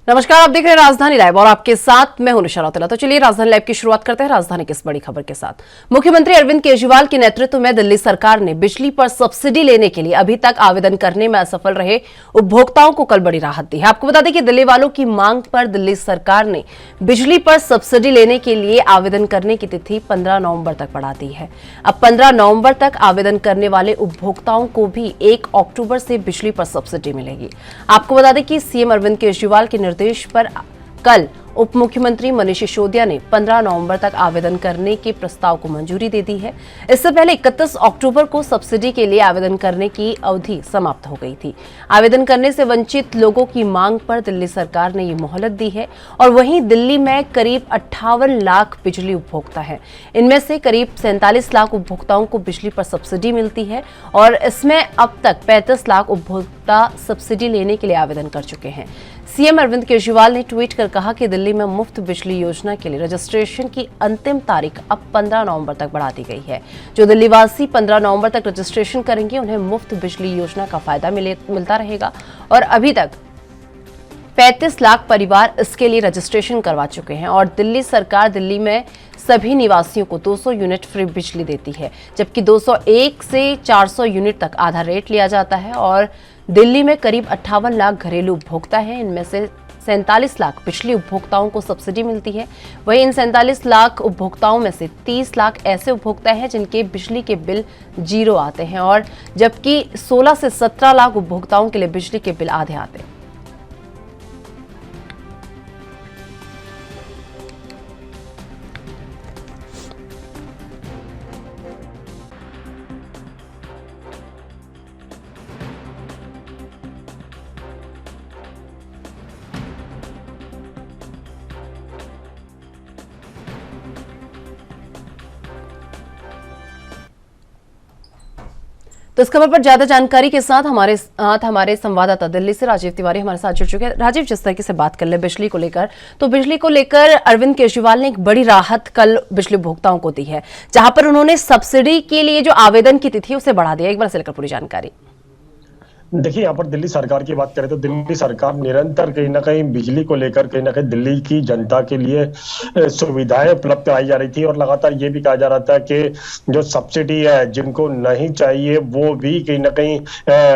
नमस्कार, आप देख रहे हैं राजधानी लाइव और आपके साथ मैं हूं निशा रौतेला। तो चलिए राजधानी लाइव की शुरुआत करते हैं राजधानी की इस बड़ी खबर के साथ। मुख्यमंत्री अरविंद केजरीवाल के नेतृत्व में दिल्ली सरकार ने बिजली पर सब्सिडी लेने के लिए अभी तक आवेदन करने में असफल रहे उपभोक्ताओं को कल बड़ी राहत दी है। आपको बता दें कि दिल्ली वालों की मांग पर दिल्ली सरकार ने बिजली पर सब्सिडी लेने के लिए आवेदन करने की तिथि 15 नवंबर तक बढ़ा दी है। अब 15 नवंबर तक आवेदन करने वाले उपभोक्ताओं को भी 1 अक्टूबर से बिजली पर सब्सिडी मिलेगी। आपको बता दें कि सीएम अरविंद केजरीवाल के निर्देश पर कल उप मुख्यमंत्री मनीष सिसोदिया ने 15 नवंबर तक आवेदन करने के प्रस्ताव को मंजूरी दे दी है। इससे पहले 31 अक्टूबर को सब्सिडी के लिए आवेदन करने की अवधि समाप्त हो गई थी। आवेदन करने से वंचित लोगों की मांग पर दिल्ली सरकार ने ये मोहलत दी है। और वहीं दिल्ली में करीब 58 लाख बिजली उपभोक्ता हैं। इनमें से करीब 47 लाख उपभोक्ताओं को बिजली पर सब्सिडी मिलती है और इसमें अब तक 35 लाख उपभोक्ता सब्सिडी लेने के लिए आवेदन कर चुके हैं। सीएम अरविंद केजरीवाल ने ट्वीट कर कहा कि दिल्ली में मुफ्त बिजली योजना के लिए रजिस्ट्रेशन की अंतिम तारीख अब 15 नवंबर तक बढ़ा दी गई है। जो दिल्ली वासी 15 नवंबर तक रजिस्ट्रेशन करेंगे उन्हें मुफ्त बिजली योजना का फायदा मिलता रहेगा। और अभी तक 35 लाख परिवार इसके लिए रजिस्ट्रेशन करवा चुके हैं। और दिल्ली सरकार दिल्ली में सभी निवासियों को 200 यूनिट फ्री बिजली देती है, जबकि 201 से 400 यूनिट तक आधा रेट लिया जाता है। और दिल्ली में करीब 58 लाख घरेलू उपभोक्ता हैं। इनमें से 47 लाख बिजली उपभोक्ताओं को सब्सिडी मिलती है। वहीं इन 47 लाख उपभोक्ताओं में से 30 लाख ऐसे उपभोक्ता हैं जिनके बिजली के बिल जीरो आते हैं, और जबकि 16 से 17 लाख उपभोक्ताओं के लिए बिजली के बिल आधे आते हैं। तो इस खबर पर ज्यादा जानकारी के साथ हमारे संवाददाता दिल्ली से राजीव तिवारी हमारे साथ जुड़ चुके हैं। राजीव, जिस तरीके से बात कर ले बिजली को लेकर, तो बिजली को लेकर अरविंद केजरीवाल ने एक बड़ी राहत कल बिजली उपभोक्ताओं को दी है, जहां पर उन्होंने सब्सिडी के लिए जो आवेदन की तिथि उसे बढ़ा दिया। एक बार से लेकर पूरी जानकारी। देखिए, यहाँ पर दिल्ली सरकार की बात करें तो दिल्ली सरकार निरंतर कहीं ना कहीं बिजली को लेकर कहीं ना कहीं दिल्ली की जनता के लिए सुविधाएं उपलब्ध कराई जा रही थी। और लगातार ये भी कहा जा रहा था कि जो सब्सिडी है जिनको नहीं चाहिए वो भी कहीं ना कहीं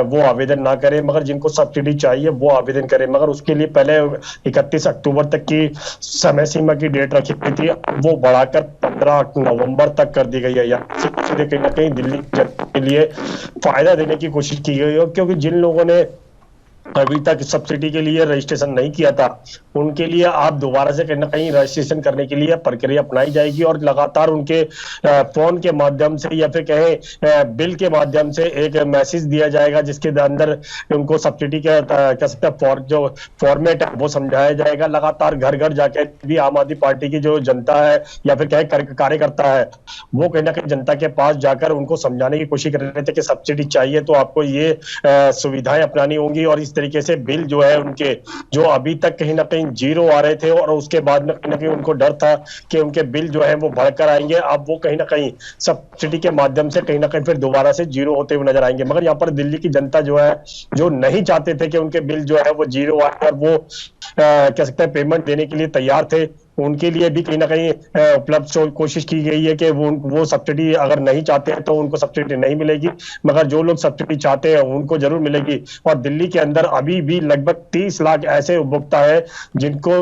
वो आवेदन ना करें, मगर जिनको सब्सिडी चाहिए वो आवेदन करें। मगर उसके लिए पहले 31 अक्टूबर तक की समय सीमा की डेट रखी गई थी, वो बढ़ाकर 15 नवंबर तक कर दी गई है। कहीं ना कहीं दिल्ली जनता के लिए फायदा देने की कोशिश की गई है, क्योंकि जिन लोगों ने अभी तक सब्सिडी के लिए रजिस्ट्रेशन नहीं किया था उनके लिए आप दोबारा से कहीं ना कहीं रजिस्ट्रेशन करने के लिए प्रक्रिया अपनाई जाएगी। और लगातार उनके फोन के माध्यम से या फिर कहें बिल के माध्यम से एक मैसेज दिया जाएगा, जिसके अंदर उनको सब्सिडी का कह सकते हैं जो फॉर्मेट है वो समझाया जाएगा। लगातार घर घर जाके भी आम आदमी पार्टी की जो जनता है या फिर कहे कार्यकर्ता है वो कहीं ना कहीं जनता के पास जाकर उनको समझाने की कोशिश कर रहे थे कि सब्सिडी चाहिए तो आपको ये सुविधाएं अपनानी होंगी। और इस तरीके से बिल जो है उनके जो अभी तक कहीं ना कहीं जीरो आ रहे थे और उसके बाद में कहीं ना कहीं उनको डर था कि उनके बिल जो है वो बढ़कर आएंगे, अब वो कहीं ना कहीं सब्सिडी के माध्यम से कहीं ना कहीं फिर दोबारा से जीरो होते हुए नजर आएंगे। मगर यहाँ पर दिल्ली की जनता जो है, जो नहीं चाहते थे कि उनके बिल जो है वो जीरो आए और वो कह सकते हैं पेमेंट देने के लिए तैयार थे, उनके लिए भी कहीं ना कहीं उपलब्ध कोशिश की गई है कि वो सब्सिडी अगर नहीं चाहते हैं तो उनको सब्सिडी नहीं मिलेगी, मगर जो लोग सब्सिडी चाहते हैं उनको जरूर मिलेगी। और दिल्ली के अंदर अभी भी लगभग 30 लाख ऐसे उपभोक्ता है जिनको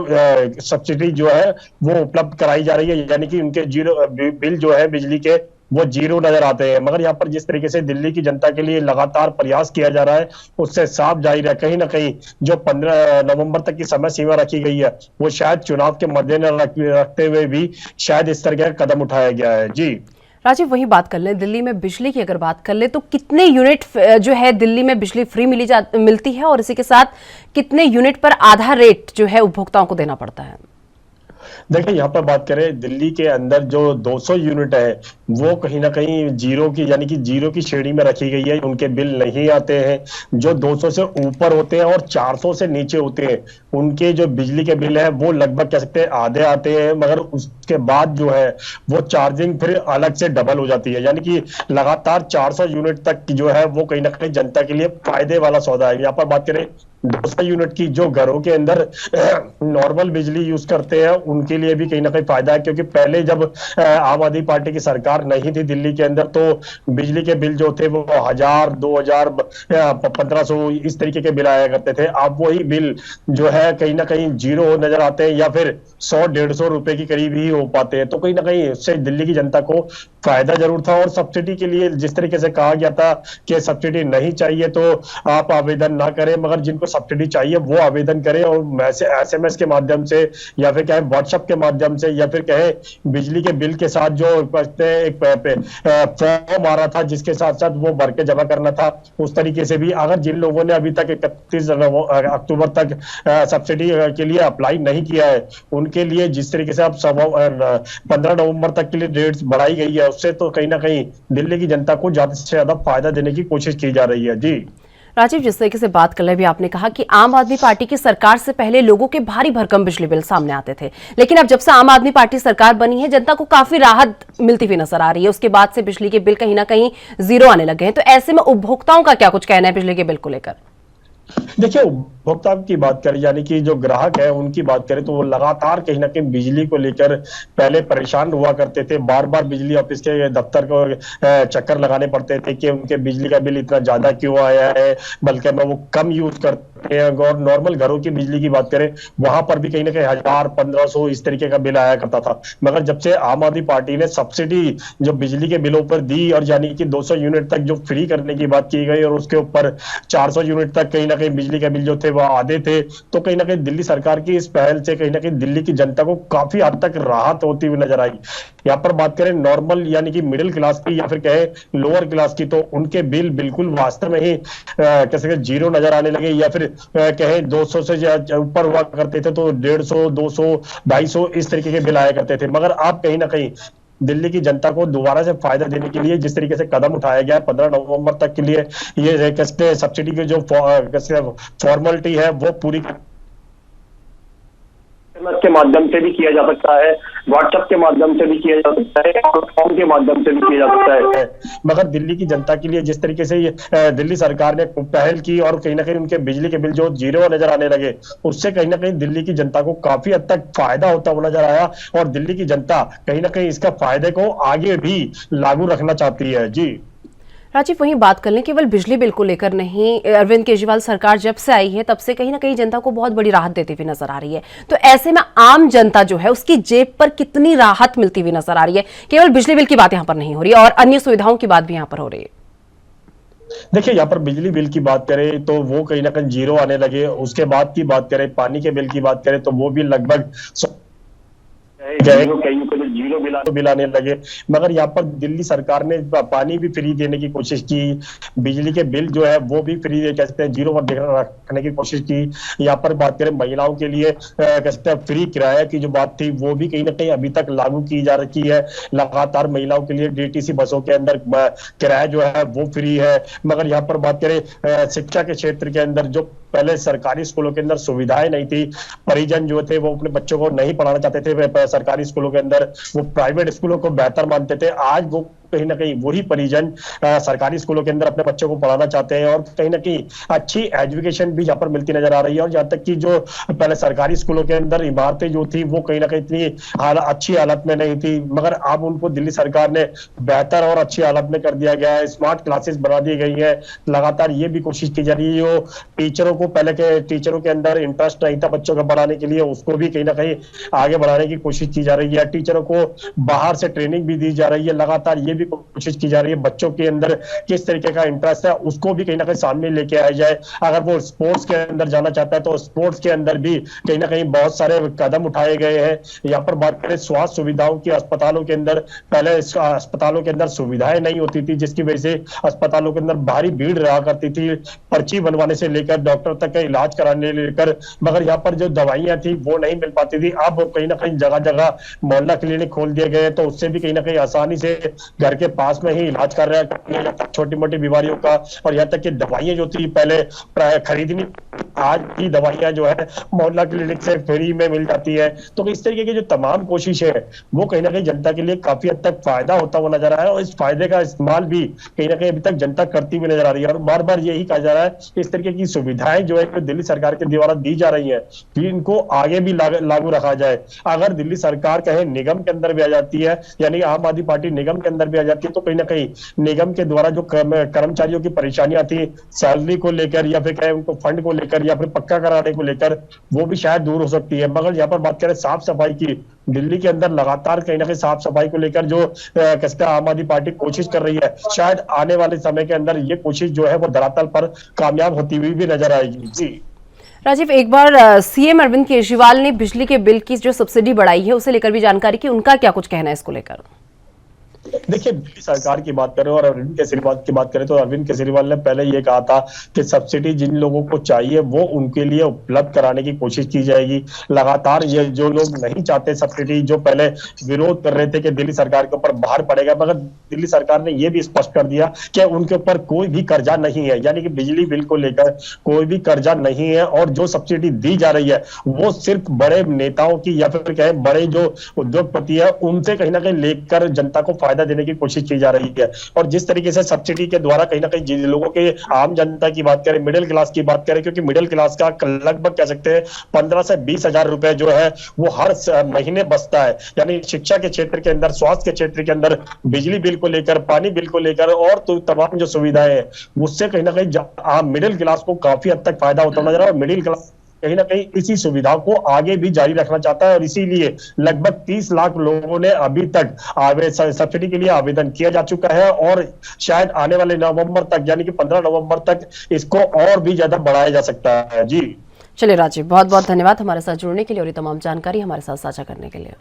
सब्सिडी जो है वो उपलब्ध कराई जा रही है, यानी कि उनके जीरो बिल जो है बिजली के वो जीरो नजर आते हैं। मगर यहाँ पर जिस तरीके से दिल्ली की जनता के लिए लगातार प्रयास किया जा रहा है उससे साफ जाहिर है कहीं ना कहीं जो 15 नवंबर तक की समय सीमा रखी गई है वो शायद चुनाव के मद्देनजर रखते हुए भी शायद इस तरह का कदम उठाया गया है। जी राजीव, वही बात कर लें, दिल्ली में बिजली की अगर बात कर ले तो कितने यूनिट जो है दिल्ली में बिजली फ्री मिलती है, और इसी के साथ कितने यूनिट पर आधा रेट जो है उपभोक्ताओं को देना पड़ता है? देखिए, यहाँ पर बात करें दिल्ली के अंदर जो 200 यूनिट है वो कहीं ना कहीं जीरो की यानी कि जीरो की श्रेणी में रखी गई है, उनके बिल नहीं आते हैं। जो 200 से ऊपर होते हैं और 400 से नीचे होते हैं उनके जो बिजली के बिल है वो लगभग कह सकते हैं आधे आते हैं, मगर उसके बाद जो है वो चार्जिंग फिर अलग से डबल हो जाती है, यानी कि लगातार 400 यूनिट तक की जो है वो कहीं ना कहीं जनता के लिए फायदे वाला सौदा है। यहाँ पर बात करें 200 यूनिट की जो घरों के अंदर नॉर्मल बिजली यूज करते हैं उनके लिए भी कहीं ना कहीं फायदा है, क्योंकि पहले जब आम आदमी पार्टी की सरकार नहीं थी दिल्ली के अंदर तो बिजली के बिल जो थे वो 1000, 2000, 1500 इस तरीके के बिल आया करते थे। अब वही बिल जो है कहीं ना कहीं जीरो नजर आते हैं या फिर 100-150 रुपए के करीब ही हो पाते हैं। तो कहीं ना कहीं इससे दिल्ली की जनता को फायदा जरूर था। और सब्सिडी के लिए जिस तरीके से कहा गया था कि सब्सिडी नहीं चाहिए तो आप आवेदन ना करें, मगर जिनको सब्सिडी चाहिए वो आवेदन करें और एसएमएस के माध्यम से या फिर कहें व्हाट्सएप के माध्यम से या फिर कहें बिजली के बिल के साथ जो एक फॉर्म आ रहा था जिसके साथ साथ वो भर के जमा करना था, उस तरीके से भी अगर जिन लोगों ने अभी तक 31 अक्टूबर तक सब्सिडी के लिए अप्लाई नहीं किया है उनके लिए जिस तरीके से अब 15 नवंबर तक के लिए डेट्स बढ़ाई गई है, उससे तो कहीं ना कहीं दिल्ली की जनता को ज्यादा से ज्यादा फायदा देने की कोशिश की जा रही है। जी राजीव, जिस तरीके से बात कर रहे भी आपने कहा कि आम आदमी पार्टी की सरकार से पहले लोगों के भारी भरकम बिजली बिल सामने आते थे, लेकिन अब जब से आम आदमी पार्टी सरकार बनी है जनता को काफी राहत मिलती हुई नजर आ रही है। उसके बाद से बिजली के बिल कहीं ना कहीं जीरो आने लगे हैं। तो ऐसे में उपभोक्ताओं का क्या कुछ कहना है बिजली के बिल को लेकर? देखिए, उपभोक्ता की बात करें यानी कि जो ग्राहक है उनकी बात करें तो वो लगातार कहीं ना कहीं बिजली को लेकर पहले परेशान हुआ करते थे। बार बार बिजली ऑफिस के दफ्तर को चक्कर लगाने पड़ते थे कि उनके बिजली का बिल इतना ज्यादा क्यों आया है, बल्कि मैं वो कम यूज करते हैं। और नॉर्मल घरों की बिजली की बात करें वहां पर भी कहीं ना कहीं 1000, 1500 इस तरीके का बिल आया करता था। मगर जब से आम आदमी पार्टी ने सब्सिडी जो बिजली के बिलों पर दी और यानी कि 200 यूनिट तक जो फ्री करने की बात की गई और उसके ऊपर 400 यूनिट तक कहीं ना कहीं बिजली के बिल जो थे वो आधे थे, तो कहीं ना कहीं दिल्ली सरकार की इस पहल से कहीं ना कहीं दिल्ली की जनता को काफी हद तक राहत होती हुई नजर आई। यहाँ पर बात करें नॉर्मल यानी कि मिडिल क्लास की या फिर कहे लोअर क्लास की, तो उनके बिल बिल्कुल वास्तव में ही कैसे जीरो नजर आने लगे या फिर कहे 200 से ऊपर हुआ करते थे तो 150, 200, 250 इस तरीके के बिल आया करते थे। मगर अब कहीं ना कहीं दिल्ली की जनता को दोबारा से फायदा देने के लिए जिस तरीके से कदम उठाया गया है 15 नवंबर तक के लिए ये कैसे सब्सिडी की जो फॉर्मेलिटी है वो पूरी के माध्यम से भी किया जा सकता है, व्हाट्सएप के माध्यम से भी किया जा सकता है और फॉर्म के माध्यम से भी किया जा सकता है। मगर दिल्ली की जनता के लिए जिस तरीके से दिल्ली सरकार ने पहल की और कहीं ना कहीं उनके बिजली के बिल जो जीरो नजर आने लगे, उससे कहीं ना कहीं दिल्ली की जनता को काफी हद तक फायदा होता हुआ नजर आया और दिल्ली की जनता कहीं ना कहीं इसका फायदे को आगे भी लागू रखना चाहती है। जी राजीव, वहीं बात कर लें केवल बिजली बिल को लेकर नहीं, अरविंद केजरीवाल सरकार जब से आई है तब से कहीं ना कहीं जनता को बहुत बड़ी राहत देती हुई नजर आ रही है। तो ऐसे में आम जनता जो है उसकी जेब पर कितनी राहत मिलती हुई नजर आ रही है? केवल बिजली बिल की बात यहां पर नहीं हो रही और अन्य सुविधाओं की बात भी यहां पर हो रही है। देखिए, यहाँ पर बिजली बिल की बात करें तो वो कहीं ना कहीं जीरो आने लगे। उसके बाद की बात करें पानी के बिल की बात करें तो वो भी लगभग कहीं को जीरो बिल आने लगे। मगर यहाँ पर दिल्ली सरकार ने पानी भी फ्री देने की कोशिश की, बिजली के बिल जो है वो भी फ्री कहते हैं जीरो पर रखने की कोशिश की। यहाँ पर बात करें महिलाओं के लिए कहते हैं फ्री किराया की जो बात थी वो भी कहीं ना कहीं अभी तक लागू की जा रही है। लगातार महिलाओं के लिए डीटीसी बसों के अंदर किराया जो है वो फ्री है। मगर यहाँ पर बात करें शिक्षा के क्षेत्र के अंदर जो पहले सरकारी स्कूलों के अंदर सुविधाएं नहीं थी, परिजन जो थे वो अपने बच्चों को नहीं पढ़ाना चाहते थे सरकारी स्कूलों के अंदर, वो प्राइवेट स्कूलों को बेहतर मानते थे। आज वो कहीं ना कहीं वही परिजन सरकारी स्कूलों के अंदर अपने बच्चों को पढ़ाना चाहते हैं और कहीं ना कहीं अच्छी एजुकेशन भी यहाँ पर मिलती नजर आ रही है। और जहां तक कि जो पहले सरकारी स्कूलों के अंदर इमारतें जो थी वो कहीं ना कहीं इतनी अच्छी हालत में नहीं थी, मगर अब उनको दिल्ली सरकार ने बेहतर और अच्छी हालत में कर दिया गया है। स्मार्ट क्लासेस बना दी गई है। लगातार ये भी कोशिश की जा रही है जो टीचरों को पहले के टीचरों के अंदर इंटरेस्ट नहीं था बच्चों को पढ़ाने के लिए, उसको भी कहीं ना कहीं आगे बढ़ाने की कोशिश की जा रही है। टीचरों को बाहर से ट्रेनिंग भी दी जा रही है। लगातार ये भी कोशिश की जा रही है बच्चों के अंदर किस तरीके का इंटरेस्ट है उसको भी कहीं ना कहीं सामने लेके आया जाए। अगर वो स्पोर्ट्स के अंदर जाना चाहता है तो स्पोर्ट्स के अंदर भी कहीं ना कहीं बहुत सारे कदम उठाए गए हैं। यहाँ पर बात करें स्वास्थ्य सुविधाओं की, अस्पतालों के अंदर पहले अस्पतालों के अंदर सुविधाएं नहीं होती थी जिसकी वजह से अस्पतालों के अंदर भारी भीड़ रहा करती थी, पर्ची बनवाने से लेकर डॉक्टर तक का इलाज कराने लेकर। मगर यहाँ पर जो दवाइयां थी वो नहीं मिल पाती थी। अब कहीं ना कहीं जगह जगह मोहल्ला क्लिनिक खोल दिए गए तो उससे भी कहीं ना कहीं आसानी से घर के पास में ही इलाज कर रहे हैं छोटी मोटी बीमारियों का, और यहाँ तक कि दवाइयां जो थी पहले खरीदनी, आज की दवाइयां जो है मोहल्ला क्लिनिक से फ्री में मिल जाती है। तो इस तरीके की जो तमाम कोशिश है वो कहीं ना कहीं जनता के लिए काफी हद तक फायदा होता हुआ नजर आ रहा है, और इस फायदे का इस्तेमाल भी कहीं ना कहीं अभी तक जनता करती हुई नजर आ रही है। और बार बार यही कहा जा रहा है कि इस तरीके की सुविधाएं जो है जो दिल्ली सरकार के द्वारा दी जा रही है इनको आगे भी लागू रखा जाए। अगर दिल्ली सरकार कहे निगम के अंदर भी आ जाती है, यानी आम आदमी पार्टी निगम के अंदर भी आ जाती है, तो कहीं ना कहीं निगम के द्वारा जो कर्मचारियों की परेशानियां थी सैलरी को लेकर या फिर कहे उनको फंड को लेकर या फिर पक्का कराने को लेकर, वो भी शायद दूर हो सकती है। मगर यहाँ पर बात करें साफ सफाई की, दिल्ली के अंदर लगातार कहीं ना कहीं साफ सफाई को लेकर जो कहते हैं आम आदमी पार्टी कोशिश कर रही है, शायद आने वाले समय के अंदर ये कोशिश जो है वो धरातल पर कामयाब होती हुई भी नजर आएगी। जी राजीव, एक बार सीएम अरविंद केजरीवाल ने बिजली के बिल की जो सब्सिडी बढ़ाई है उसे लेकर भी जानकारी की, उनका क्या कुछ कहना है इसको लेकर? देखिए, दिल्ली सरकार की बात करें और अरविंद केजरीवाल की बात करें तो अरविंद केजरीवाल ने पहले ये कहा था कि सब्सिडी जिन लोगों को चाहिए वो उनके लिए उपलब्ध कराने की कोशिश की जाएगी। लगातार ये जो लोग नहीं चाहते सब्सिडी, जो पहले विरोध कर रहे थे कि दिल्ली सरकार के ऊपर भार पड़ेगा, मगर दिल्ली सरकार ने ये भी स्पष्ट कर दिया कि उनके ऊपर कोई भी कर्जा नहीं है, यानी कि बिजली बिल को लेकर कोई भी कर्जा नहीं है। और जो सब्सिडी दी जा रही है वो सिर्फ बड़े नेताओं की या फिर कहें बड़े जो उद्योगपति है उनसे कहीं ना कहीं लेकर जनता को फायदा देने की कोशिश की जा रही है। और जिस तरीके से सब्सिडी के द्वारा कहीं ना कहीं जिन लोगों के, आम जनता की बात करें, मिडिल क्लास की बात करें, क्योंकि मिडिल क्लास का लगभग कह सकते हैं 15 से 20 हजार रुपए जो है वो हर महीने बचता है। यानी शिक्षा के क्षेत्र के अंदर, स्वास्थ्य के क्षेत्र के अंदर, बिजली बिल को लेकर, पानी बिल को लेकर और तो तमाम जो सुविधाएं हैं उससे कहीं ना कहीं मिडिल क्लास को काफी हद तक फायदा होता नजर आ रहा है। और मिडिल क्लास कहीं ना कहीं इसी सुविधा को आगे भी जारी रखना चाहता है, और इसीलिए लगभग 30 लाख लोगों ने अभी तक सब्सिडी के लिए आवेदन किया जा चुका है, और शायद आने वाले नवंबर तक, यानी कि 15 नवंबर तक इसको और भी ज्यादा बढ़ाया जा सकता है। जी चलिए राजीव, बहुत बहुत धन्यवाद हमारे साथ जुड़ने के लिए और ये तमाम जानकारी हमारे साथ साझा करने के लिए।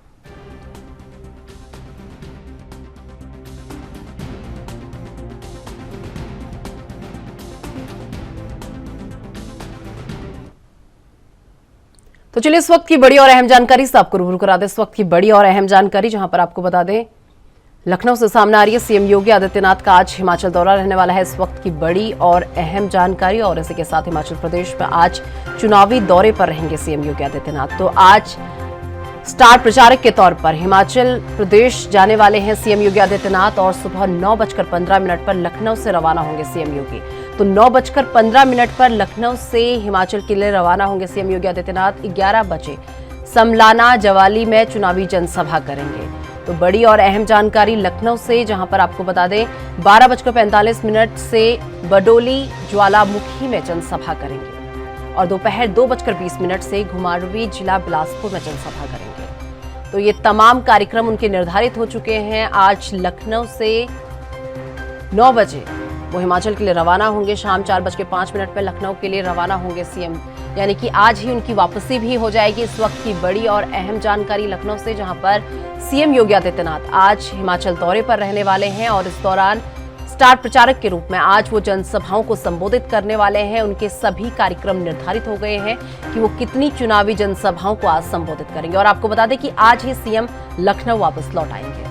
तो चलिए इस वक्त की बड़ी और अहम जानकारी से आपको रूबरू करा दें। इस वक्त की बड़ी और अहम जानकारी जहां पर आपको बता दें लखनऊ से सामने आ रही है। सीएम योगी आदित्यनाथ का आज हिमाचल दौरा रहने वाला है। इस वक्त की बड़ी और अहम जानकारी, और इसी के साथ हिमाचल प्रदेश में आज चुनावी दौरे पर रहेंगे सीएम योगी आदित्यनाथ। तो आज स्टार प्रचारक के तौर पर हिमाचल प्रदेश जाने वाले हैं सीएम योगी आदित्यनाथ, और सुबह 9:15 पर लखनऊ से रवाना होंगे सीएम योगी। तो 9:15 पर लखनऊ से हिमाचल के लिए रवाना होंगे सीएम योगी आदित्यनाथ। 11 बजे समलाना जवाली में चुनावी जनसभा करेंगे। तो बड़ी और अहम जानकारी लखनऊ से, जहां पर आपको बता दें 12:45 से बडोली ज्वालामुखी में जनसभा करेंगे, और दोपहर 2:20 से घुमारवीं जिला बिलासपुर में जनसभा करेंगे। तो ये तमाम कार्यक्रम उनके निर्धारित हो चुके हैं। आज लखनऊ से 9 बजे वो हिमाचल के लिए रवाना होंगे। शाम 4:05 पर लखनऊ के लिए रवाना होंगे सीएम, यानी कि आज ही उनकी वापसी भी हो जाएगी। इस वक्त की बड़ी और अहम जानकारी लखनऊ से, जहां पर सीएम योगी आदित्यनाथ आज हिमाचल दौरे पर रहने वाले हैं, और इस दौरान स्टार प्रचारक के रूप में आज वो जनसभाओं को संबोधित करने वाले हैं। उनके सभी कार्यक्रम निर्धारित हो गए हैं कि वो कितनी चुनावी जनसभाओं को आज संबोधित करेंगे। और आपको बता दें कि आज ही सीएम लखनऊ वापस लौट आएंगे।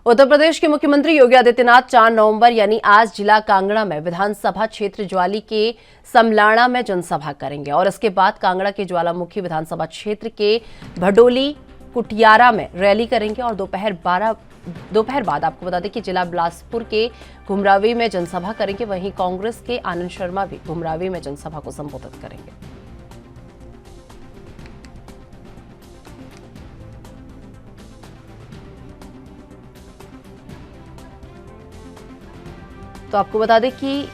उत्तर प्रदेश के मुख्यमंत्री योगी आदित्यनाथ 4 नवंबर यानी आज जिला कांगड़ा में विधानसभा क्षेत्र ज्वाली के समलाना में जनसभा करेंगे, और इसके बाद कांगड़ा के ज्वालामुखी विधानसभा क्षेत्र के भडोली कुटियारा में रैली करेंगे, और दोपहर बाद आपको बता दें कि जिला बिलासपुर के घुमरावी में जनसभा करेंगे। वहीं कांग्रेस के आनंद शर्मा भी घुमरावी में जनसभा को संबोधित करेंगे। तो आपको बता दें कि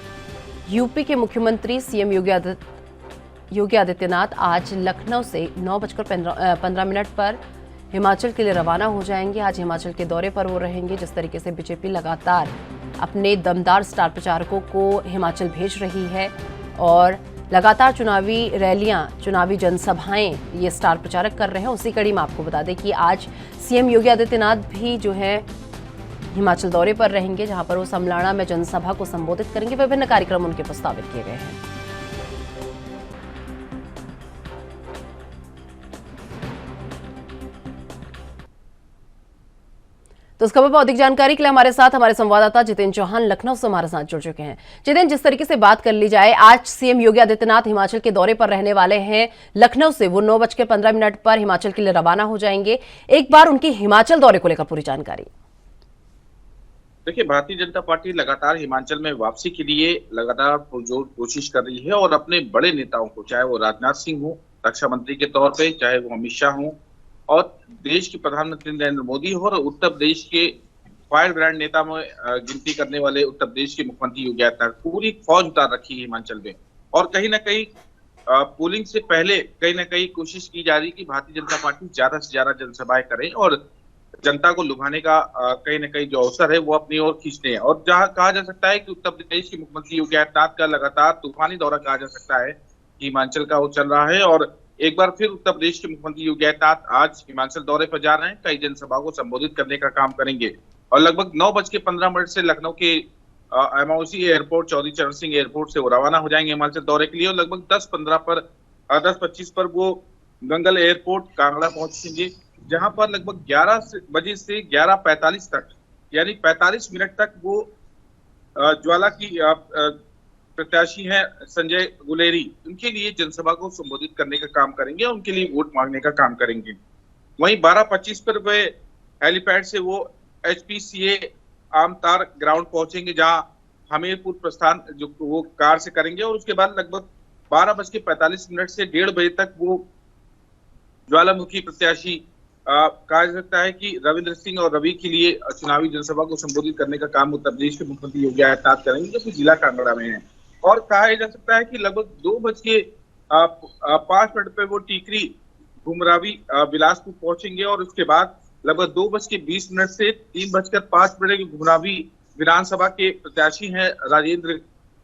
यूपी के मुख्यमंत्री सीएम योगी आदित्यनाथ आज लखनऊ से 9:15 पर हिमाचल के लिए रवाना हो जाएंगे। आज हिमाचल के दौरे पर वो रहेंगे। जिस तरीके से बीजेपी लगातार अपने दमदार स्टार प्रचारकों को हिमाचल भेज रही है, और लगातार चुनावी रैलियां, चुनावी जनसभाएं ये स्टार प्रचारक कर रहे हैं, उसी कड़ी में आपको बता दें कि आज सीएम योगी आदित्यनाथ भी जो है हिमाचल दौरे पर रहेंगे, जहां पर वो समलाना में जनसभा को संबोधित करेंगे। विभिन्न कार्यक्रम उनके प्रस्तावित किए गए हैं। तो इस खबर पर अधिक जानकारी के लिए हमारे साथ हमारे संवाददाता जितेंद्र चौहान लखनऊ से हमारे साथ जुड़ चुके हैं। जितेंद्र, जिस तरीके से बात कर ली जाए, आज सीएम योगी आदित्यनाथ हिमाचल के दौरे पर रहने वाले हैं। लखनऊ से वो 9:15 पर हिमाचल के लिए रवाना हो जाएंगे। एक बार उनकी हिमाचल दौरे को लेकर पूरी जानकारी। देखिए, भारतीय जनता पार्टी लगातार हिमाचल में वापसी के लिए लगातार पुरजोर कोशिश कर रही है और अपने बड़े नेताओं को, चाहे वो राजनाथ सिंह हो रक्षा मंत्री के तौर पे, चाहे वो अमित शाह हो और देश के प्रधानमंत्री नरेंद्र मोदी हो और उत्तर प्रदेश के फायर ब्रांड नेता में गिनती करने वाले उत्तर प्रदेश के मुख्यमंत्री योगी आदित्यनाथ, पूरी फौज उतार रखी है हिमाचल में। और कहीं ना कहीं पोलिंग से पहले कहीं ना कहीं कोशिश की जा रही है कि भारतीय जनता पार्टी ज्यादा से ज्यादा जनसभाएं करें और जनता को लुभाने का कहीं ना कहीं जो अवसर है वो अपनी ओर खींचते हैं। और जहां कहा जा सकता है कि उत्तर प्रदेश के मुख्यमंत्री योगी आदित्यनाथ का लगातार तूफानी दौरा कहा जा सकता है हिमाचल का वो चल रहा है और एक बार फिर उत्तर प्रदेश के मुख्यमंत्री योगी आदित्यनाथ आज हिमाचल दौरे पर जा रहे हैं। कई जनसभा को संबोधित करने का काम करेंगे और लगभग 9:15 से लखनऊ के एमओसी एयरपोर्ट, चौधरी चरण सिंह एयरपोर्ट से वो रवाना हो जाएंगे हिमाचल दौरे के लिए और लगभग 10:25 पर वो गंगल एयरपोर्ट कांगड़ा पहुंचेंगे, जहां पर लगभग 11 बजे से 11:45 तक यानी 45 मिनट तक वो ज्वाला की प्रत्याशी हैं संजय गुलेरी, उनके लिए जनसभा को संबोधित करने का काम करेंगे और उनके लिए वोट मांगने का काम करेंगे। वहीं 12:25 पर वे हेलीपैड से वो HPCA आमतार ग्राउंड पहुंचेंगे, जहां हमीरपुर प्रस्थान जो वो कार से करेंगे और उसके बाद लगभग 12:45 से 1:30 बजे तक वो ज्वालामुखी प्रत्याशी कहा जा सकता है कि रविंद्र सिंह और रवि के लिए चुनावी जनसभा को संबोधित करने का काम उत्तर प्रदेश के मुख्यमंत्री योगी आदित्यनाथ करेंगे, जो कि जिला कांगड़ा में है। और कहा जा सकता है कि लगभग 2:05 पे वो टीकरी घुमरावी बिलासपुर पहुंचेंगे और उसके बाद लगभग 2:20 से 3:05 के घुमरावी विधानसभा के प्रत्याशी हैं राजेंद्र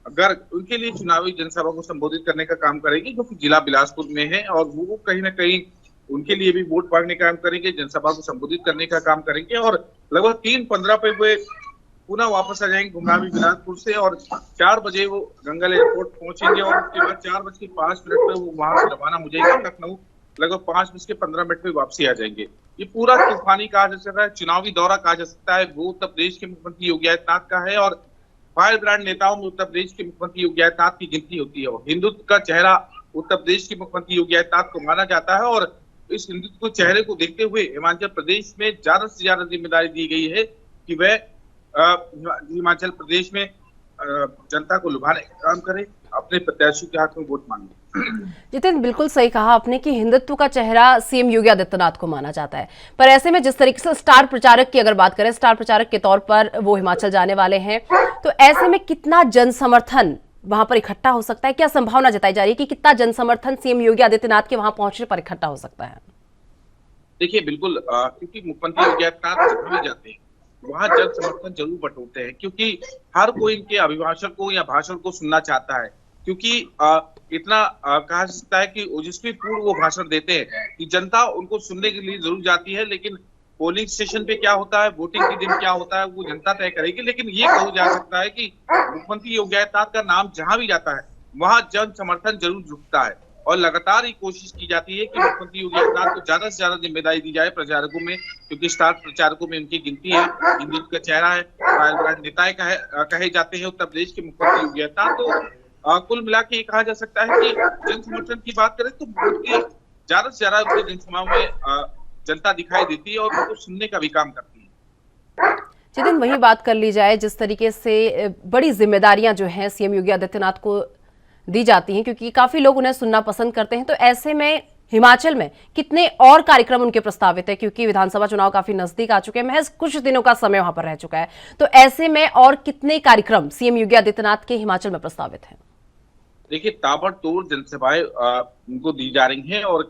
गर्ग, उनके लिए चुनावी जनसभा को संबोधित करने का काम करेंगे, जो कि जिला बिलासपुर में है और वो कहीं ना कहीं उनके लिए भी वोट मांगने का काम करेंगे, जनसभा को संबोधित करने का काम करेंगे और लगभग 3:15 पे वे पुनः वापस आ जाएंगे घुमरावी बिलासपुर से और 4 बजे वो गंगल एयरपोर्ट पहुंचेंगे और उसके बाद 4:05 पे वो वहां से रवाना हो जाएंगे लखनऊ। लगभग 5:15 पे वापसी आ जाएंगे। ये पूरा तूफानी कहा जा सकता है, चुनावी दौरा कहा जा सकता है, वो उत्तर प्रदेश के मुख्यमंत्री योगी आदित्यनाथ का है और फायर ब्रांड नेताओं में उत्तर प्रदेश के मुख्यमंत्री योगी आदित्यनाथ की गिनती होती है। हिंदुत्व का चेहरा उत्तर प्रदेश के मुख्यमंत्री योगी आदित्यनाथ को माना जाता है और इस हिंदुत्व के चेहरे को देखते हुए हिमाचल प्रदेश में ज्यादा से ज्यादा जिम्मेदारी दी गई है कि वह हिमाचल प्रदेश में जनता को लुभाने का काम करे, अपने प्रत्याशी के हाथ में वोट मांगे। जितेंद्र, बिल्कुल सही कहा आपने कि हिंदुत्व का चेहरा सीएम योगी आदित्यनाथ को माना जाता है, पर ऐसे में जिस तरीके से स्टार प्रचारक की अगर बात करें, स्टार प्रचारक के तौर पर वो हिमाचल जाने वाले हैं, तो ऐसे में कितना जन समर्थन वहां पर इकट्ठा हो सकता है? क्या संभावना जताई जा रही है कि कितना जन समर्थन सीएम योगी आदित्यनाथ के वहां पहुंचने पर इकट्ठा हो सकता है? देखिए, बिल्कुल, क्योंकि मुख्यमंत्री योगी आदित्यनाथ जहां भी जाते हैं वहां जन समर्थन जरूर बटोरते हैं, क्योंकि हर कोई इनके अभिभाषण को या भाषण को सुनना चाहता है, क्योंकि इतना कहा जा सकता है कि ओजस्वी पूर्ण वो भाषण देते हैं कि जनता उनको सुनने के लिए जरूर जाती है, लेकिन पोलिंग स्टेशन पे क्या होता है, वोटिंग के दिन क्या होता है, वो जनता तय करेगी। लेकिन ये कहा जा सकता है कि मुख्यमंत्री योगी आदित्यनाथ का नाम जहां भी जाता है वहां जन समर्थन जरूर जुटता है और लगातार ये कोशिश की जाती है कि मुख्यमंत्री योगी आदित्यनाथ को ज्यादा से ज्यादा जिम्मेदारी दी जाए प्रचारकों में, क्योंकि स्टार प्रचारकों में उनकी गिनती है, हिंदुत्व का चेहरा है, नेता कहे जाते हैं उत्तर प्रदेश के मुख्यमंत्री योगी आदित्यनाथ। तो कुल मिला के ये कहा जा सकता है कि जन समर्थन की बात करें तो ज्यादा से ज्यादा उनके जनसभाओं में जनता दिखाई देती है और उनको सुनने का भी काम करती है। जितेंद्र, वही बात कर ली जाए, जिस तरीके से बड़ी जिम्मेदारियां जो हैं सीएम योगी आदित्यनाथ को दी जाती हैं, क्योंकि काफी लोग उन्हें सुनना पसंद करते हैं, तो ऐसे में हिमाचल में कितने और कार्यक्रम उनके प्रस्तावित है? क्योंकि विधानसभा चुनाव काफी नजदीक आ चुके हैं, महज कुछ दिनों का समय वहां पर रह चुका है, तो ऐसे में और कितने कार्यक्रम सीएम योगी आदित्यनाथ के हिमाचल में प्रस्तावित हैं? देखिए, ताबड़तोड़ जनसभाएं उनको दी जा रही हैं और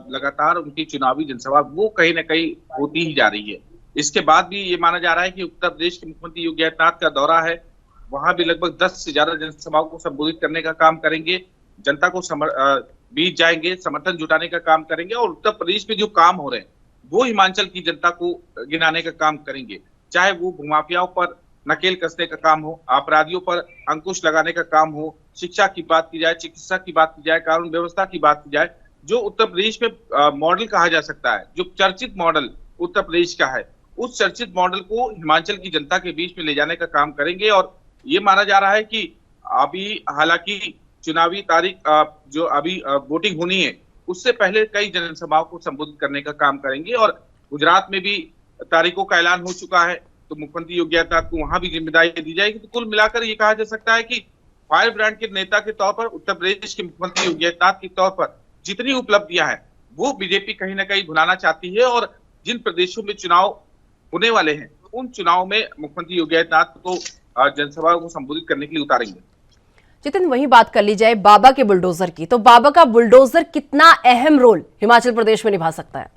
लगातार उनकी चुनावी जनसभा वो कहीं ना कहीं होती ही जा रही है। इसके बाद भी ये माना जा रहा है कि उत्तर प्रदेश के मुख्यमंत्री योगी आदित्यनाथ का दौरा है, वहां भी लगभग 10 से ज्यादा जनसभाओं को संबोधित करने का काम करेंगे, जनता को बीच जाएंगे, समर्थन जुटाने का काम करेंगे और उत्तर प्रदेश में जो काम हो रहे हैं वो हिमाचल की जनता को गिनाने का काम करेंगे, चाहे वो भूमाफियाओं पर नकेल कसने का काम हो, अपराधियों पर अंकुश लगाने का काम हो, शिक्षा की बात की जाए, चिकित्सा की बात की जाए, कानून व्यवस्था की बात की जाए, जो उत्तर प्रदेश में मॉडल कहा जा सकता है, जो चर्चित मॉडल उत्तर प्रदेश का है, उस चर्चित मॉडल को हिमाचल की जनता के बीच में ले जाने का काम करेंगे। और ये माना जा रहा है कि अभी हालांकि चुनावी तारीख जो अभी वोटिंग होनी है उससे पहले कई जनसभाओं को संबोधित करने का काम करेंगे। और गुजरात में भी तारीखों का ऐलान हो चुका है, तो मुख्यमंत्री योगी आदित्यनाथ को वहां भी जिम्मेदारी दी जाएगी। तो कुल मिलाकर ये कहा जा सकता है कि फायर ब्रांड के नेता के तौर पर उत्तर प्रदेश के मुख्यमंत्री योगी आदित्यनाथ के तौर पर जितनी उपलब्धियां हैं वो बीजेपी कहीं ना कहीं भुलाना चाहती है। और जिन प्रदेशों में चुनाव होने वाले हैं उन चुनाव में मुख्यमंत्री योगी आदित्यनाथ को जनसभा को संबोधित करने के लिए उतारेंगे। जितिन, वही बात कर ली जाए बाबा के बुलडोजर की, तो बाबा का बुलडोजर कितना अहम रोल हिमाचल प्रदेश में निभा सकता है?